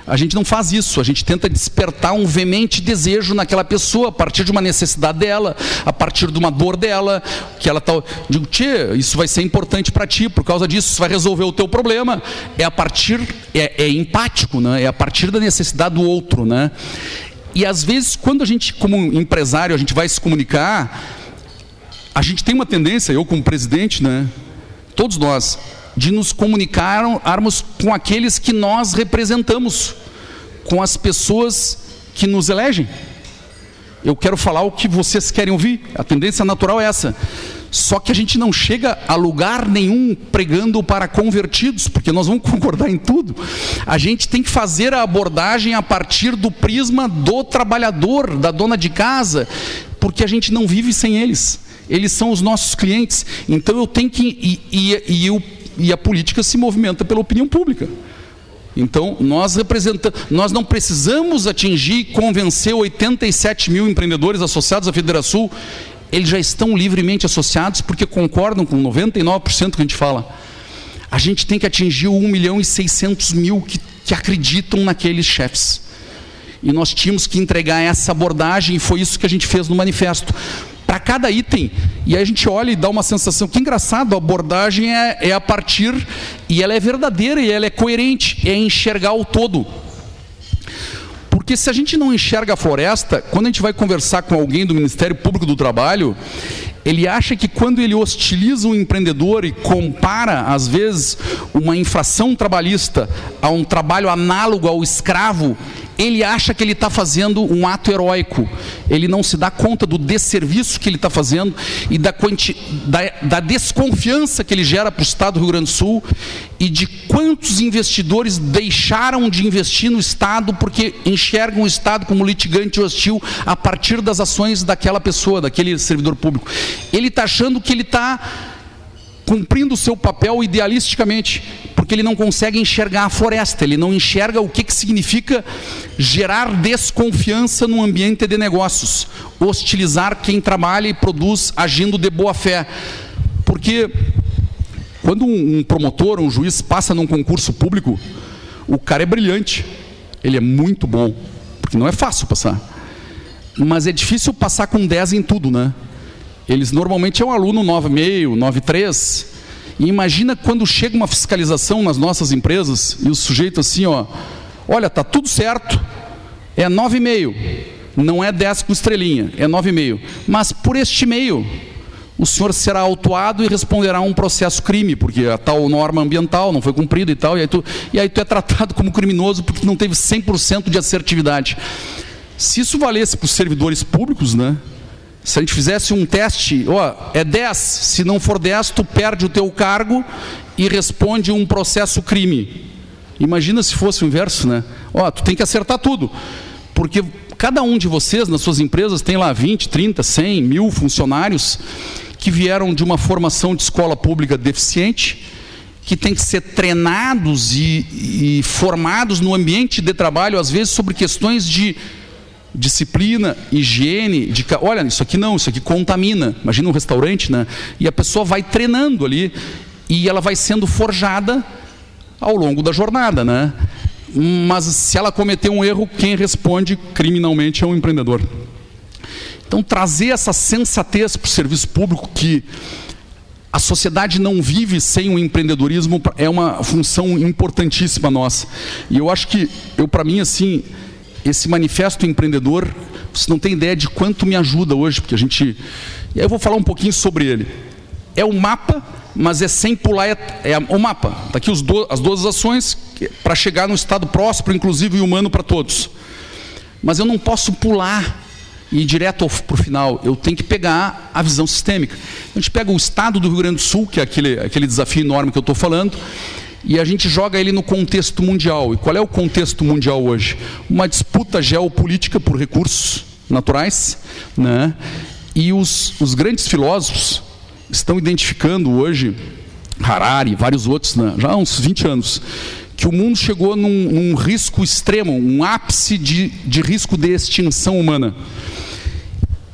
A gente não faz isso, a gente tenta despertar um veemente desejo naquela pessoa, a partir de uma necessidade dela, a partir de uma dor dela, que ela tá, digo, tchê, isso vai ser importante para ti, por causa disso, isso vai resolver o teu problema. É empático, né? É a partir da necessidade do outro, né? E às vezes, quando a gente, como empresário, a gente vai se comunicar, a gente tem uma tendência, eu como presidente, né, todos nós, de nos comunicarmos com aqueles que nós representamos, com as pessoas que nos elegem. Eu quero falar o que vocês querem ouvir, a tendência natural é essa. Só que a gente não chega a lugar nenhum pregando para convertidos, porque nós vamos concordar em tudo. A gente tem que fazer a abordagem a partir do prisma do trabalhador, da dona de casa, porque a gente não vive sem eles. Eles são os nossos clientes. Então eu tenho que... E a política se movimenta pela opinião pública. Então, nós não precisamos atingir e convencer 87 mil empreendedores associados à Federação. Eles já estão livremente associados porque concordam com 99% que a gente fala. A gente tem que atingir 1.600.000 que acreditam naqueles chefes. E nós tínhamos que entregar essa abordagem, e foi isso que a gente fez no manifesto. Para cada item, e aí a gente olha e dá uma sensação, que engraçado, a abordagem é a partir, e ela é verdadeira, e ela é coerente, é enxergar o todo. Porque se a gente não enxerga a floresta, quando a gente vai conversar com alguém do Ministério Público do Trabalho, ele acha que quando ele hostiliza um empreendedor e compara, às vezes, uma infração trabalhista a um trabalho análogo ao escravo, ele acha que ele está fazendo um ato heróico. Ele não se dá conta do desserviço que ele está fazendo e da desconfiança que ele gera para o Estado do Rio Grande do Sul e de quantos investidores deixaram de investir no Estado porque enxergam o Estado como litigante hostil a partir das ações daquela pessoa, daquele servidor público. Ele está achando que ele está cumprindo o seu papel idealisticamente, porque ele não consegue enxergar a floresta, ele não enxerga o que significa gerar desconfiança no ambiente de negócios, hostilizar quem trabalha e produz agindo de boa fé. Porque quando um promotor, um juiz passa num concurso público, o cara é brilhante, ele é muito bom, porque não é fácil passar, mas é difícil passar com 10 em tudo, né? Eles normalmente é um aluno 9,5, 9,3. E imagina quando chega uma fiscalização nas nossas empresas e o sujeito assim, ó, olha, tá tudo certo, é 9,5, não é 10 com estrelinha, é 9,5. Mas por este meio, o senhor será autuado e responderá a um processo crime, porque a tal norma ambiental não foi cumprida e tal, e aí tu é tratado como criminoso porque não teve 100% de assertividade. Se isso valesse para os servidores públicos, né? Se a gente fizesse um teste, é 10, se não for 10, tu perde o teu cargo e responde um processo crime. Imagina se fosse o inverso, né? Tu tem que acertar tudo, porque cada um de vocês, nas suas empresas, tem lá 20, 30, 100, 1000 funcionários que vieram de uma formação de escola pública deficiente, que tem que ser treinados e formados no ambiente de trabalho, às vezes sobre questões de disciplina, higiene, olha, isso aqui não, isso aqui contamina. Imagina um restaurante, né? E a pessoa vai treinando ali e ela vai sendo forjada ao longo da jornada, né? Mas se ela cometer um erro, quem responde criminalmente é um empreendedor. Então, trazer essa sensatez para o serviço público, que a sociedade não vive sem o empreendedorismo, é uma função importantíssima nossa. E eu acho que, para mim, assim, esse manifesto empreendedor, você não tem ideia de quanto me ajuda hoje, porque a gente... E aí eu vou falar um pouquinho sobre ele. É um mapa, mas é sem pular, é o mapa. Está aqui as 12 ações para chegar num estado próspero, inclusive e humano para todos. Mas eu não posso pular e ir direto para o final. Eu tenho que pegar a visão sistêmica. A gente pega o estado do Rio Grande do Sul, que é aquele desafio enorme que eu estou falando, e a gente joga ele no contexto mundial. E qual é o contexto mundial hoje? Uma disputa geopolítica por recursos naturais, né? E os grandes filósofos estão identificando hoje, Harari e vários outros, né, já há uns 20 anos, que o mundo chegou num risco extremo, um ápice de risco de extinção humana.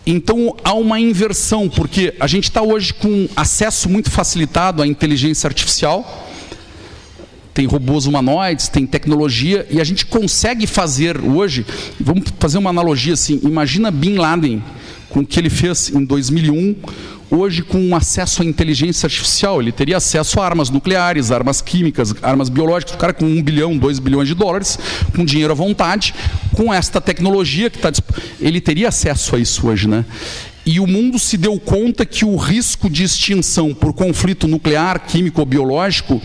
Então há uma inversão, porque a gente está hoje com acesso muito facilitado à inteligência artificial, tem robôs humanoides, tem tecnologia, e a gente consegue fazer hoje, vamos fazer uma analogia assim, imagina Bin Laden, com o que ele fez em 2001, hoje com acesso à inteligência artificial. Ele teria acesso a armas nucleares, armas químicas, armas biológicas, o cara com 1 bilhão, 2 bilhões de dólares, com dinheiro à vontade, com esta tecnologia que ele teria acesso a isso hoje, né? E o mundo se deu conta que o risco de extinção por conflito nuclear, químico ou biológico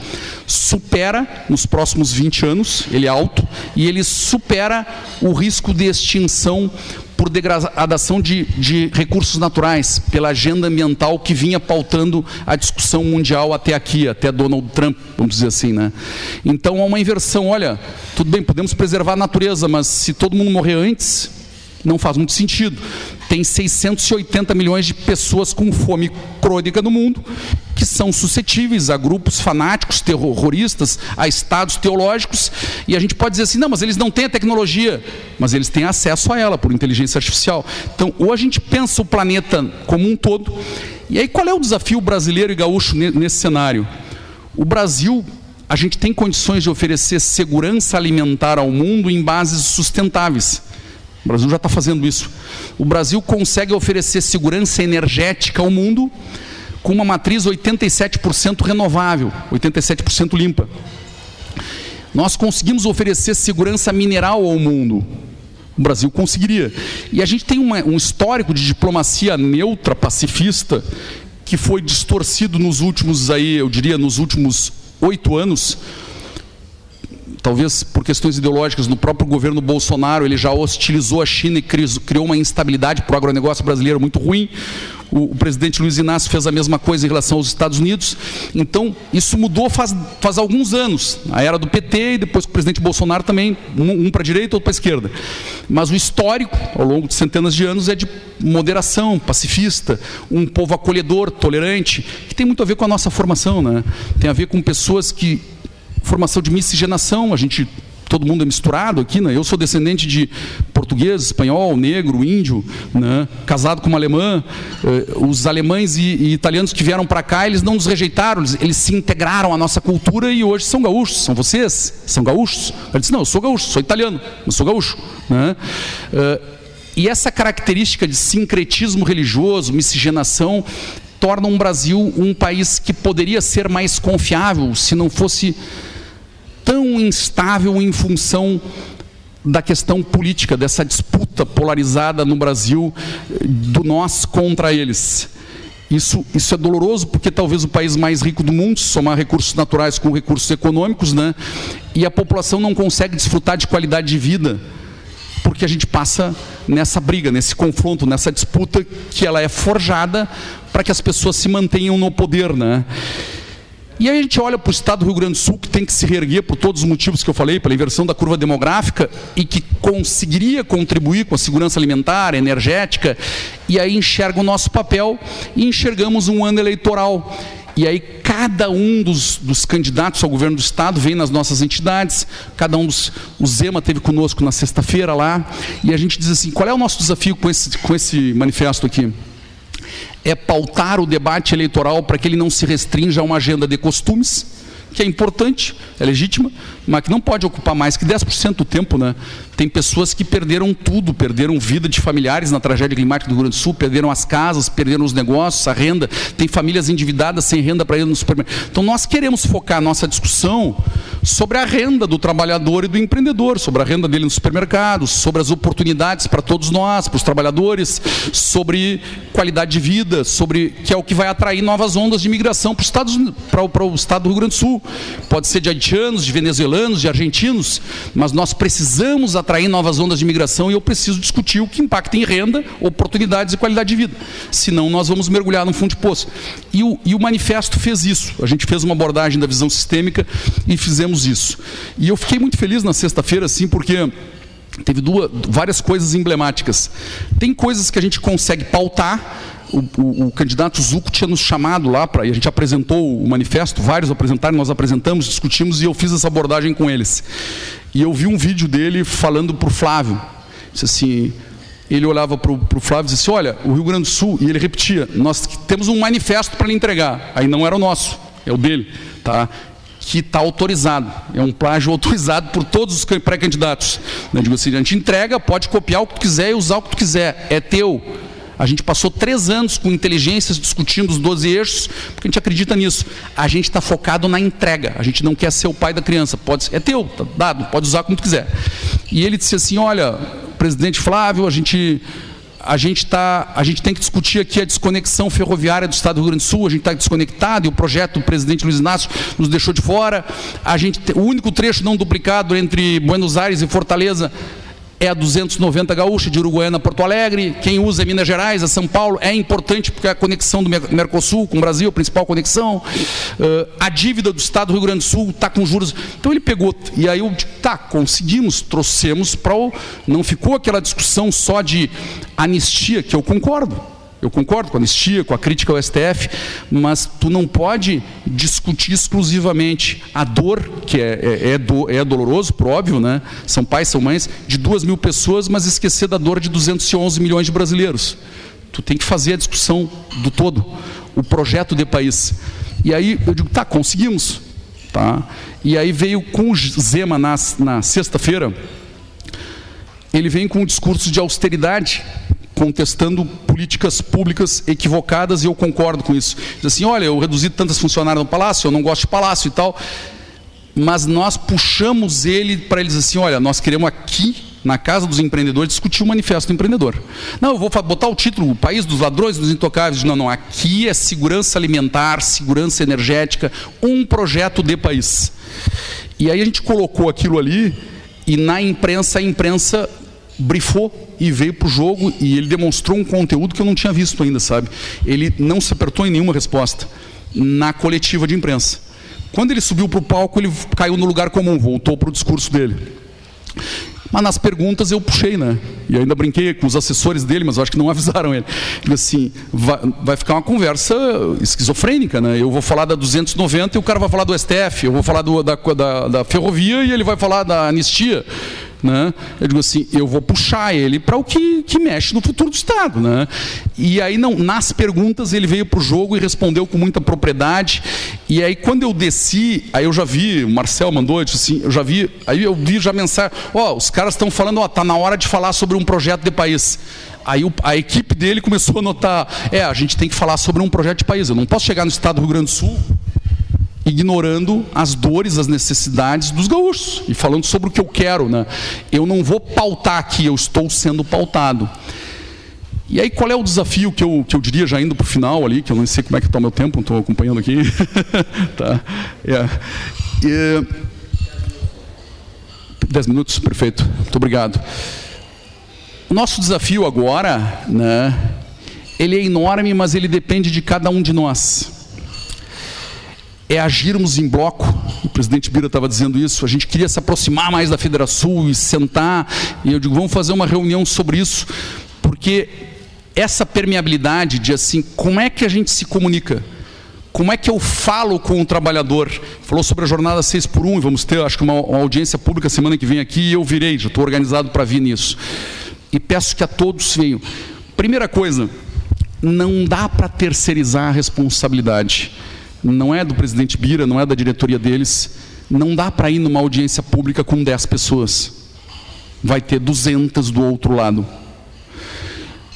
supera, nos próximos 20 anos, ele é alto, e ele supera o risco de extinção por degradação de recursos naturais, pela agenda ambiental que vinha pautando a discussão mundial até aqui, até Donald Trump, vamos dizer assim, né? Então há uma inversão. Olha, tudo bem, podemos preservar a natureza, mas se todo mundo morrer antes, não faz muito sentido. Tem 680 milhões de pessoas com fome crônica no mundo, que são suscetíveis a grupos fanáticos, terroristas, a estados teológicos, e a gente pode dizer assim, não, mas eles não têm a tecnologia, mas eles têm acesso a ela por inteligência artificial. Então, ou a gente pensa o planeta como um todo, e aí qual é o desafio brasileiro e gaúcho nesse cenário? O Brasil, a gente tem condições de oferecer segurança alimentar ao mundo em bases sustentáveis. O Brasil já está fazendo isso. O Brasil consegue oferecer segurança energética ao mundo com uma matriz 87% renovável, 87% limpa. Nós conseguimos oferecer segurança mineral ao mundo. O Brasil conseguiria. E a gente tem um histórico de diplomacia neutra, pacifista, que foi distorcido nos últimos, eu diria, nos últimos 8 anos, talvez por questões ideológicas. No próprio governo Bolsonaro, ele já hostilizou a China e criou uma instabilidade para o agronegócio brasileiro muito ruim. O presidente Luiz Inácio fez a mesma coisa em relação aos Estados Unidos. Então, isso mudou faz alguns anos. A era do PT e depois com o presidente Bolsonaro também, um para a direita, outro para a esquerda. Mas o histórico, ao longo de centenas de anos, é de moderação, pacifista, um povo acolhedor, tolerante, que tem muito a ver com a nossa formação, né? Tem a ver com pessoas que... Formação de miscigenação, todo mundo é misturado aqui, né? Eu sou descendente de português, espanhol, negro, índio, né? Casado com uma alemã. Os alemães e italianos que vieram para cá, eles não nos rejeitaram, eles se integraram à nossa cultura e hoje são gaúchos. São vocês? São gaúchos? Eu disse, não, eu sou gaúcho, sou italiano, não sou gaúcho, né? E essa característica de sincretismo religioso, miscigenação, torna o Brasil um país que poderia ser mais confiável se não fosse tão instável em função da questão política, dessa disputa polarizada no Brasil, do nós contra eles. Isso é doloroso, porque talvez o país mais rico do mundo, se somar recursos naturais com recursos econômicos, né? E a população não consegue desfrutar de qualidade de vida, porque a gente passa nessa briga, nesse confronto, nessa disputa que ela é forjada para que as pessoas se mantenham no poder, né? E aí a gente olha para o estado do Rio Grande do Sul, que tem que se reerguer por todos os motivos que eu falei, pela inversão da curva demográfica, e que conseguiria contribuir com a segurança alimentar, energética, e aí enxerga o nosso papel e enxergamos um ano eleitoral. E aí cada um dos candidatos ao governo do estado vem nas nossas entidades, cada um o Zema esteve conosco na sexta-feira lá, e a gente diz assim, qual é o nosso desafio com esse manifesto aqui? É pautar o debate eleitoral para que ele não se restrinja a uma agenda de costumes, que é importante, é legítima, mas que não pode ocupar mais que 10% do tempo, né? Tem pessoas que perderam tudo, perderam vida de familiares na tragédia climática do Rio Grande do Sul, perderam as casas, perderam os negócios, a renda, tem famílias endividadas sem renda para ir no supermercado. Então nós queremos focar a nossa discussão sobre a renda do trabalhador e do empreendedor, sobre a renda dele nos supermercados, sobre as oportunidades para todos nós, para os trabalhadores, sobre qualidade de vida, sobre que é o que vai atrair novas ondas de imigração para o estado do Rio Grande do Sul. Pode ser de haitianos, de venezuelanos, de argentinos, mas nós precisamos atrair novas ondas de imigração e eu preciso discutir o que impacta em renda, oportunidades e qualidade de vida. Senão nós vamos mergulhar no fundo de poço. E o manifesto fez isso. A gente fez uma abordagem da visão sistêmica e fizemos isso. E eu fiquei muito feliz na sexta-feira, assim, porque teve várias coisas emblemáticas. Tem coisas que a gente consegue pautar. O candidato Zucco tinha nos chamado lá, e a gente apresentou o manifesto, vários apresentaram, nós apresentamos, discutimos e eu fiz essa abordagem com eles. E eu vi um vídeo dele falando para o Flávio, disse assim, ele olhava para o Flávio e disse assim, olha, o Rio Grande do Sul, e ele repetia, nós temos um manifesto para lhe entregar, aí não era o nosso, é o dele, tá? Que está autorizado, é um plágio autorizado por todos os pré-candidatos. Eu digo assim, a gente entrega, pode copiar o que tu quiser e usar o que tu quiser, é teu. A gente passou 3 anos com inteligências discutindo os 12 eixos, porque a gente acredita nisso. A gente está focado na entrega, a gente não quer ser o pai da criança. É teu, tá dado, pode usar como tu quiser. E ele disse assim, olha, presidente Flávio, a gente tem que discutir aqui a desconexão ferroviária do estado do Rio Grande do Sul, a gente está desconectado e o projeto do presidente Luiz Inácio nos deixou de fora. O único trecho não duplicado entre Buenos Aires e Fortaleza é a 290 gaúcha, de Uruguaiana a Porto Alegre. Quem usa é Minas Gerais, é São Paulo. É importante porque é a conexão do Mercosul com o Brasil, a principal conexão. A dívida do estado do Rio Grande do Sul está com juros. Então ele pegou, e aí eu digo, tá, conseguimos, trouxemos para o... Não ficou aquela discussão só de anistia, que eu concordo. Eu concordo com a anistia, com a crítica ao STF, mas tu não pode discutir exclusivamente a dor, que é doloroso, por óbvio, né? São pais, são mães, de 2.000 pessoas, mas esquecer da dor de 211 milhões de brasileiros. Tu tem que fazer a discussão do todo, o projeto de país. E aí eu digo, tá, conseguimos. Tá? E aí veio com o Zema na sexta-feira, ele vem com um discurso de austeridade, contestando políticas públicas equivocadas, e eu concordo com isso. Diz assim, olha, eu reduzi tantas funcionárias no Palácio, eu não gosto de Palácio e tal, mas nós puxamos ele para ele dizer assim, olha, nós queremos aqui, na Casa dos Empreendedores, discutir o Manifesto do Empreendedor. Não, eu vou botar o título, o País dos Ladrões, dos Intocáveis. Não, aqui é segurança alimentar, segurança energética, um projeto de país. E aí a gente colocou aquilo ali, e na imprensa, a imprensa brifou e veio para o jogo, e ele demonstrou um conteúdo que eu não tinha visto ainda, sabe? Ele não se apertou em nenhuma resposta na coletiva de imprensa. Quando ele subiu para o palco, ele caiu no lugar comum, voltou para o discurso dele. Mas nas perguntas eu puxei, né? E ainda brinquei com os assessores dele, mas eu acho que não avisaram ele. Ele assim, vai ficar uma conversa esquizofrênica, né? Eu vou falar da 290 e o cara vai falar do STF. Eu vou falar da ferrovia e ele vai falar da anistia. Né? Eu digo assim, eu vou puxar ele para o que mexe no futuro do Estado, né? E aí não, nas perguntas ele veio para o jogo e respondeu com muita propriedade. E aí quando eu desci, aí eu já vi, o Marcel mandou, disse assim, aí eu vi já mensagem, os caras estão falando, tá na hora de falar sobre um projeto de país. Aí a equipe dele começou a notar, a gente tem que falar sobre um projeto de país, eu não posso chegar no Estado do Rio Grande do Sul ignorando as dores, as necessidades dos gaúchos e falando sobre o que eu quero, né? Eu não vou pautar aqui, eu estou sendo pautado. E aí qual é o desafio que eu diria, já indo para o final ali, que eu não sei como é que está o meu tempo, não estou acompanhando aqui. Tá. 10 minutos, perfeito, muito obrigado. O nosso desafio agora, né, ele é enorme, mas ele depende de cada um de nós. É agirmos em bloco. O presidente Bira estava dizendo isso, a gente queria se aproximar mais da Federação e sentar, e eu digo, vamos fazer uma reunião sobre isso, porque essa permeabilidade de assim, como é que a gente se comunica? Como é que eu falo com o trabalhador? Falou sobre a jornada 6x1, e vamos ter, acho que uma audiência pública semana que vem aqui, e eu virei, já estou organizado para vir nisso. E peço que a todos venham. Primeira coisa, não dá para terceirizar a responsabilidade. Não é do presidente Bira, não é da diretoria deles, não dá para ir numa audiência pública com 10 pessoas. Vai ter 200 do outro lado.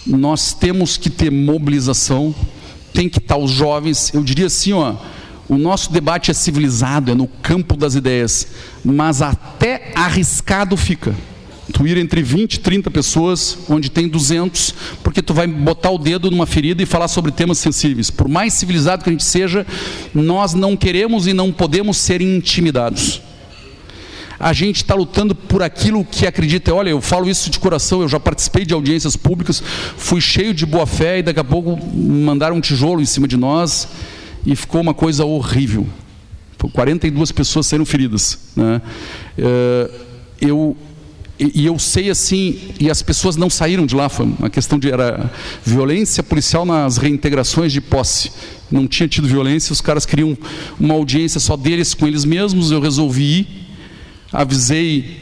Nós temos que ter mobilização, tem que estar os jovens, eu diria assim, o nosso debate é civilizado, é no campo das ideias, mas até arriscado fica. Tu ir entre 20 e 30 pessoas, onde tem 200, porque tu vai botar o dedo numa ferida e falar sobre temas sensíveis. Por mais civilizado que a gente seja, nós não queremos e não podemos ser intimidados. A gente está lutando por aquilo que acredita. Olha, eu falo isso de coração, eu já participei de audiências públicas, fui cheio de boa fé e daqui a pouco mandaram um tijolo em cima de nós e ficou uma coisa horrível. 42 pessoas saíram feridas, né? Eu sei assim, e as pessoas não saíram de lá, foi uma questão era violência policial nas reintegrações de posse. Não tinha tido violência, os caras queriam uma audiência só deles, com eles mesmos, eu resolvi ir, avisei,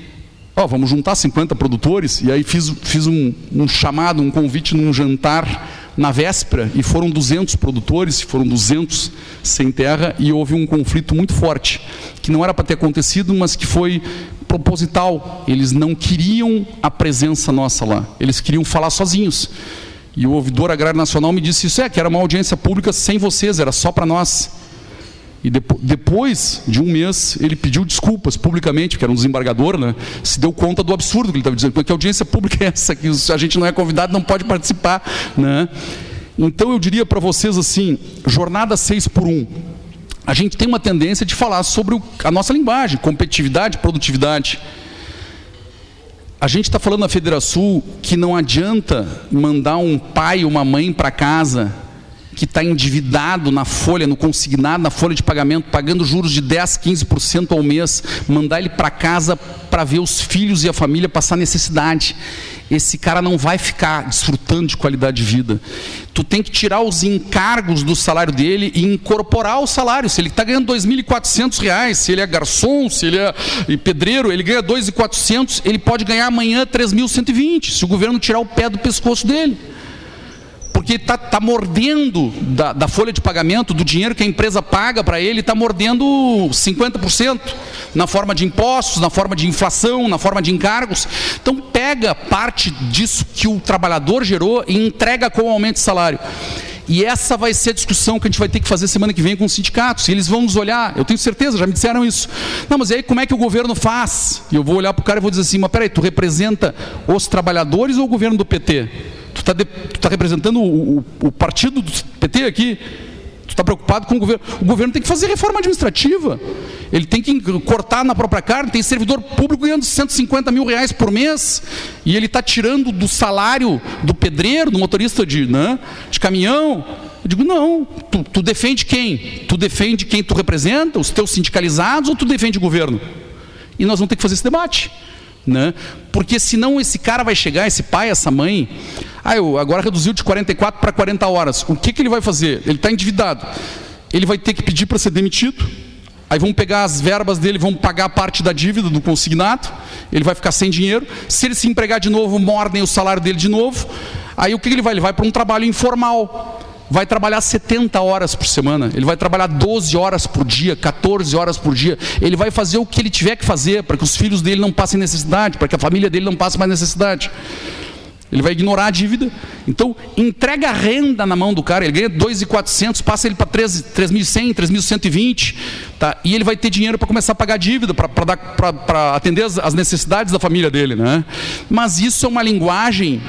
vamos juntar 50 produtores, e aí fiz um chamado, um convite num jantar na véspera, e foram 200 produtores, foram 200 sem terra, e houve um conflito muito forte, que não era para ter acontecido, mas que foi proposital. Eles não queriam a presença nossa lá, eles queriam falar sozinhos. E o ouvidor agrário nacional me disse isso, que era uma audiência pública sem vocês, era só para nós. E depois de um mês, ele pediu desculpas publicamente, que era um desembargador, né? Se deu conta do absurdo que ele estava dizendo, porque a audiência pública é essa, que a gente não é convidado, não pode participar, né? Então eu diria para vocês assim, jornada 6x1, a gente tem uma tendência de falar sobre a nossa linguagem, competitividade, produtividade. A gente está falando na Federação que não adianta mandar um pai ou uma mãe para casa que está endividado na folha, no consignado, na folha de pagamento, pagando juros de 10%, 15% ao mês, mandar ele para casa para ver os filhos e a família passar necessidade. Esse cara não vai ficar desfrutando de qualidade de vida. Tu tem que tirar os encargos do salário dele e incorporar o salário. Se ele está ganhando R$ 2.400, se ele é garçom, se ele é pedreiro, ele ganha 2.400, ele pode ganhar amanhã 3.120, se o governo tirar o pé do pescoço dele. porque está mordendo da folha de pagamento, do dinheiro que a empresa paga para ele, está mordendo 50% na forma de impostos, na forma de inflação, na forma de encargos. Então pega parte disso que o trabalhador gerou e entrega com o aumento de salário. E essa vai ser a discussão que a gente vai ter que fazer semana que vem com os sindicatos. E eles vão nos olhar, eu tenho certeza, já me disseram isso. Não, mas e aí como é que o governo faz? E eu vou olhar para o cara e vou dizer assim, mas peraí, tu representa os trabalhadores ou o governo do PT? Tu tá representando o partido do PT aqui? Tu está preocupado com o governo? O governo tem que fazer reforma administrativa. Ele tem que cortar na própria carne. Tem servidor público ganhando 150 mil reais por mês e ele está tirando do salário do pedreiro, do motorista de caminhão. Eu digo, não, tu defende quem? Tu defende quem tu representa, os teus sindicalizados, ou tu defende o governo? E nós vamos ter que fazer esse debate. Porque senão esse cara vai chegar, esse pai, essa mãe, agora reduziu de 44 para 40 horas. O que ele vai fazer? Ele está endividado. Ele vai ter que pedir para ser demitido. Aí vão pegar as verbas dele, vão pagar parte da dívida do consignado. Ele vai ficar sem dinheiro. Se ele se empregar de novo, mordem o salário dele de novo. Aí o que ele vai? Ele vai para um trabalho informal. Vai trabalhar 70 horas por semana, ele vai trabalhar 12 horas por dia, 14 horas por dia, ele vai fazer o que ele tiver que fazer para que os filhos dele não passem necessidade, para que a família dele não passe mais necessidade. Ele vai ignorar a dívida. Então, entrega a renda na mão do cara, ele ganha 2.400, passa ele para 3.100, 3.120, tá? E ele vai ter dinheiro para começar a pagar a dívida, para atender as necessidades da família dele, Mas isso é uma linguagem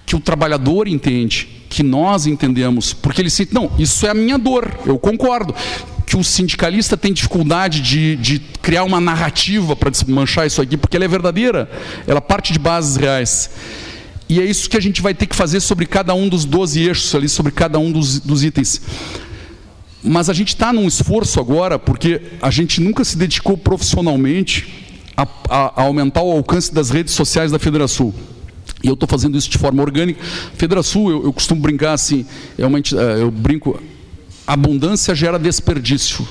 que o trabalhador entende, que nós entendemos, porque ele sente, não, isso é a minha dor, eu concordo, que o sindicalista tem dificuldade de criar uma narrativa para desmanchar isso aqui, porque ela é verdadeira, ela parte de bases reais. E é isso que a gente vai ter que fazer sobre cada um dos 12 eixos ali, sobre cada um dos itens. Mas a gente está num esforço agora, porque a gente nunca se dedicou profissionalmente a aumentar o alcance das redes sociais da Federação. E eu estou fazendo isso de forma orgânica. Federação, eu costumo brincar assim, eu brinco, abundância gera desperdício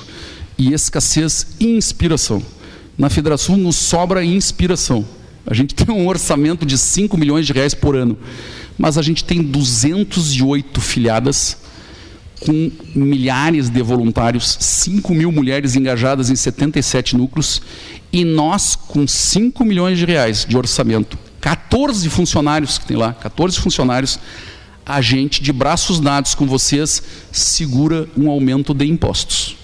e escassez inspiração. Na Federação nos sobra inspiração. A gente tem um orçamento de 5 milhões de reais por ano, mas a gente tem 208 filiadas, com milhares de voluntários, 5 mil mulheres engajadas em 77 núcleos, e nós com 5 milhões de reais de orçamento, 14 funcionários que tem lá, 14 funcionários, a gente, de braços dados com vocês, segura um aumento de impostos.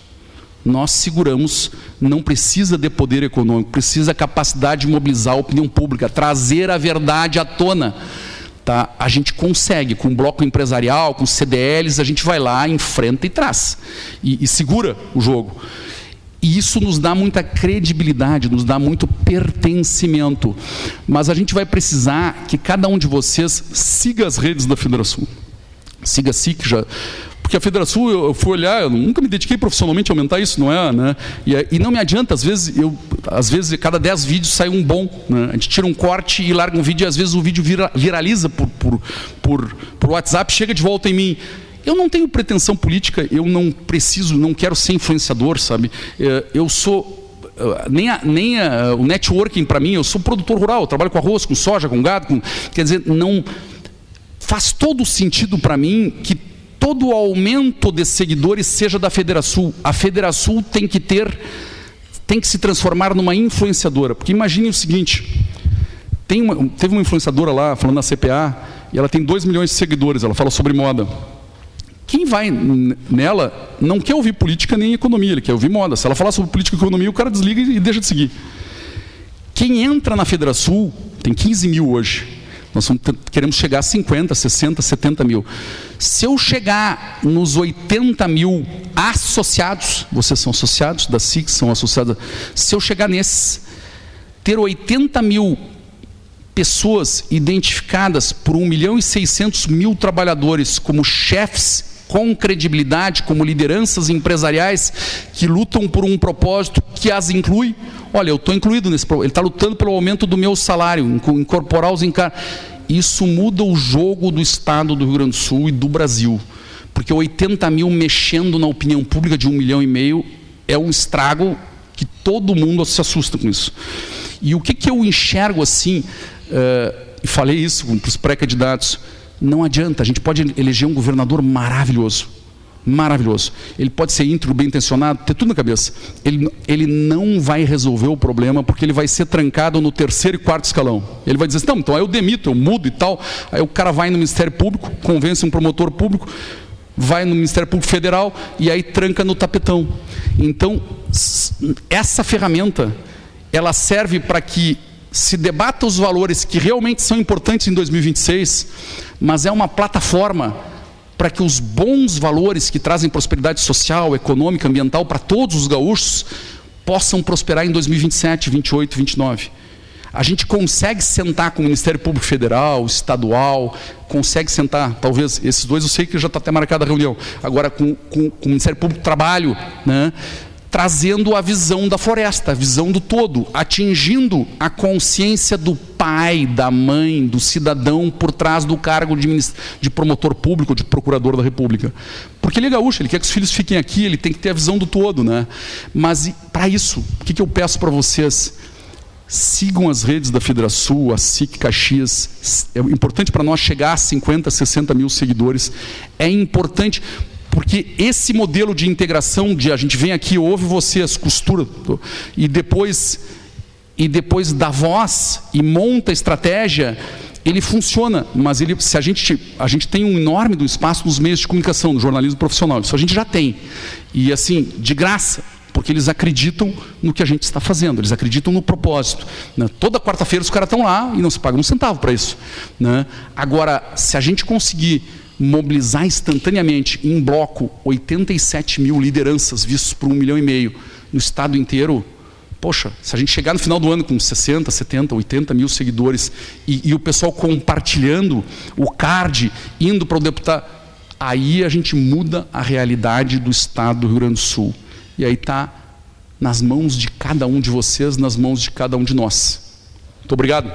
Nós seguramos, não precisa de poder econômico, precisa capacidade de mobilizar a opinião pública, trazer a verdade à tona. Tá? A gente consegue, com o bloco empresarial, com os CDLs, a gente vai lá, enfrenta e traz. E segura o jogo. E isso nos dá muita credibilidade, nos dá muito pertencimento. Mas a gente vai precisar que cada um de vocês siga as redes da Federação. Siga a SIC já. Porque a Federação, eu fui olhar, eu nunca me dediquei profissionalmente a aumentar isso, não é? E não me adianta, às vezes, cada 10 vídeos sai um bom. A gente tira um corte e larga um vídeo, e às vezes o vídeo viraliza por WhatsApp, chega de volta em mim. Eu não tenho pretensão política, eu não preciso, não quero ser influenciador, sabe? Eu sou, o networking para mim, eu sou produtor rural, eu trabalho com arroz, com soja, com gado, quer dizer, não faz todo sentido para mim que todo o aumento de seguidores seja da Federação. A Federação tem que se transformar numa influenciadora, porque imagine o seguinte, teve uma influenciadora lá, falando na CPA, e ela tem 2 milhões de seguidores, ela fala sobre moda. Quem vai nela não quer ouvir política nem economia, ele quer ouvir moda. Se ela falar sobre política e economia, o cara desliga e deixa de seguir. Quem entra na Federação, tem 15 mil hoje, nós queremos chegar a 50, 60, 70 mil. Se eu chegar nos 80 mil associados, vocês são associados da SIC, são associados, se eu chegar nesses, ter 80 mil pessoas identificadas por 1.600.000 trabalhadores como chefes com credibilidade, como lideranças empresariais que lutam por um propósito que as inclui. Olha, eu estou incluído nesse propósito, ele está lutando pelo aumento do meu salário, incorporar os encargos. Isso muda o jogo do Estado do Rio Grande do Sul e do Brasil, porque 80 mil mexendo na opinião pública de 1,5 milhão é um estrago que todo mundo se assusta com isso. E o que eu enxergo assim, e falei isso para os pré-candidatos, Não adianta, a gente pode eleger um governador maravilhoso, maravilhoso. Ele pode ser íntegro, bem intencionado, ter tudo na cabeça. Ele não vai resolver o problema, porque ele vai ser trancado no 3º e 4º escalão. Ele vai dizer assim, não, então eu demito, eu mudo e tal. Aí o cara vai no Ministério Público, convence um promotor público, vai no Ministério Público Federal e aí tranca no tapetão. Então, essa ferramenta, ela serve para que se debata os valores que realmente são importantes em 2026, mas é uma plataforma para que os bons valores que trazem prosperidade social, econômica, ambiental para todos os gaúchos possam prosperar em 2027, 28, 29. A gente consegue sentar com o Ministério Público Federal, Estadual, consegue sentar, talvez, esses dois eu sei que já está até marcada a reunião, agora com o Ministério Público do Trabalho, né? Trazendo a visão da floresta, a visão do todo, atingindo a consciência do pai, da mãe, do cidadão por trás do cargo de promotor público, de procurador da República. Porque ele é gaúcho, ele quer que os filhos fiquem aqui, ele tem que ter a visão do todo, né? Mas para isso, o que eu peço para vocês? Sigam as redes da Federação, a SIC Caxias. É importante para nós chegar a 50, 60 mil seguidores. É importante, porque esse modelo de integração, de a gente vem aqui, ouve vocês, costura, e depois dá voz e monta a estratégia, ele funciona, mas se a gente tem um enorme do espaço nos meios de comunicação, no jornalismo profissional, isso a gente já tem. E assim, de graça, porque eles acreditam no que a gente está fazendo, eles acreditam no propósito, né? Toda quarta-feira os caras estão lá e não se pagam um centavo para isso, né? Agora, se a gente conseguir mobilizar instantaneamente, em bloco, 87 mil lideranças vistos por 1,5 milhão no estado inteiro, poxa, se a gente chegar no final do ano com 60, 70, 80 mil seguidores e o pessoal compartilhando o card, indo para o deputado, aí a gente muda a realidade do estado do Rio Grande do Sul. E aí está nas mãos de cada um de vocês, nas mãos de cada um de nós. Muito obrigado.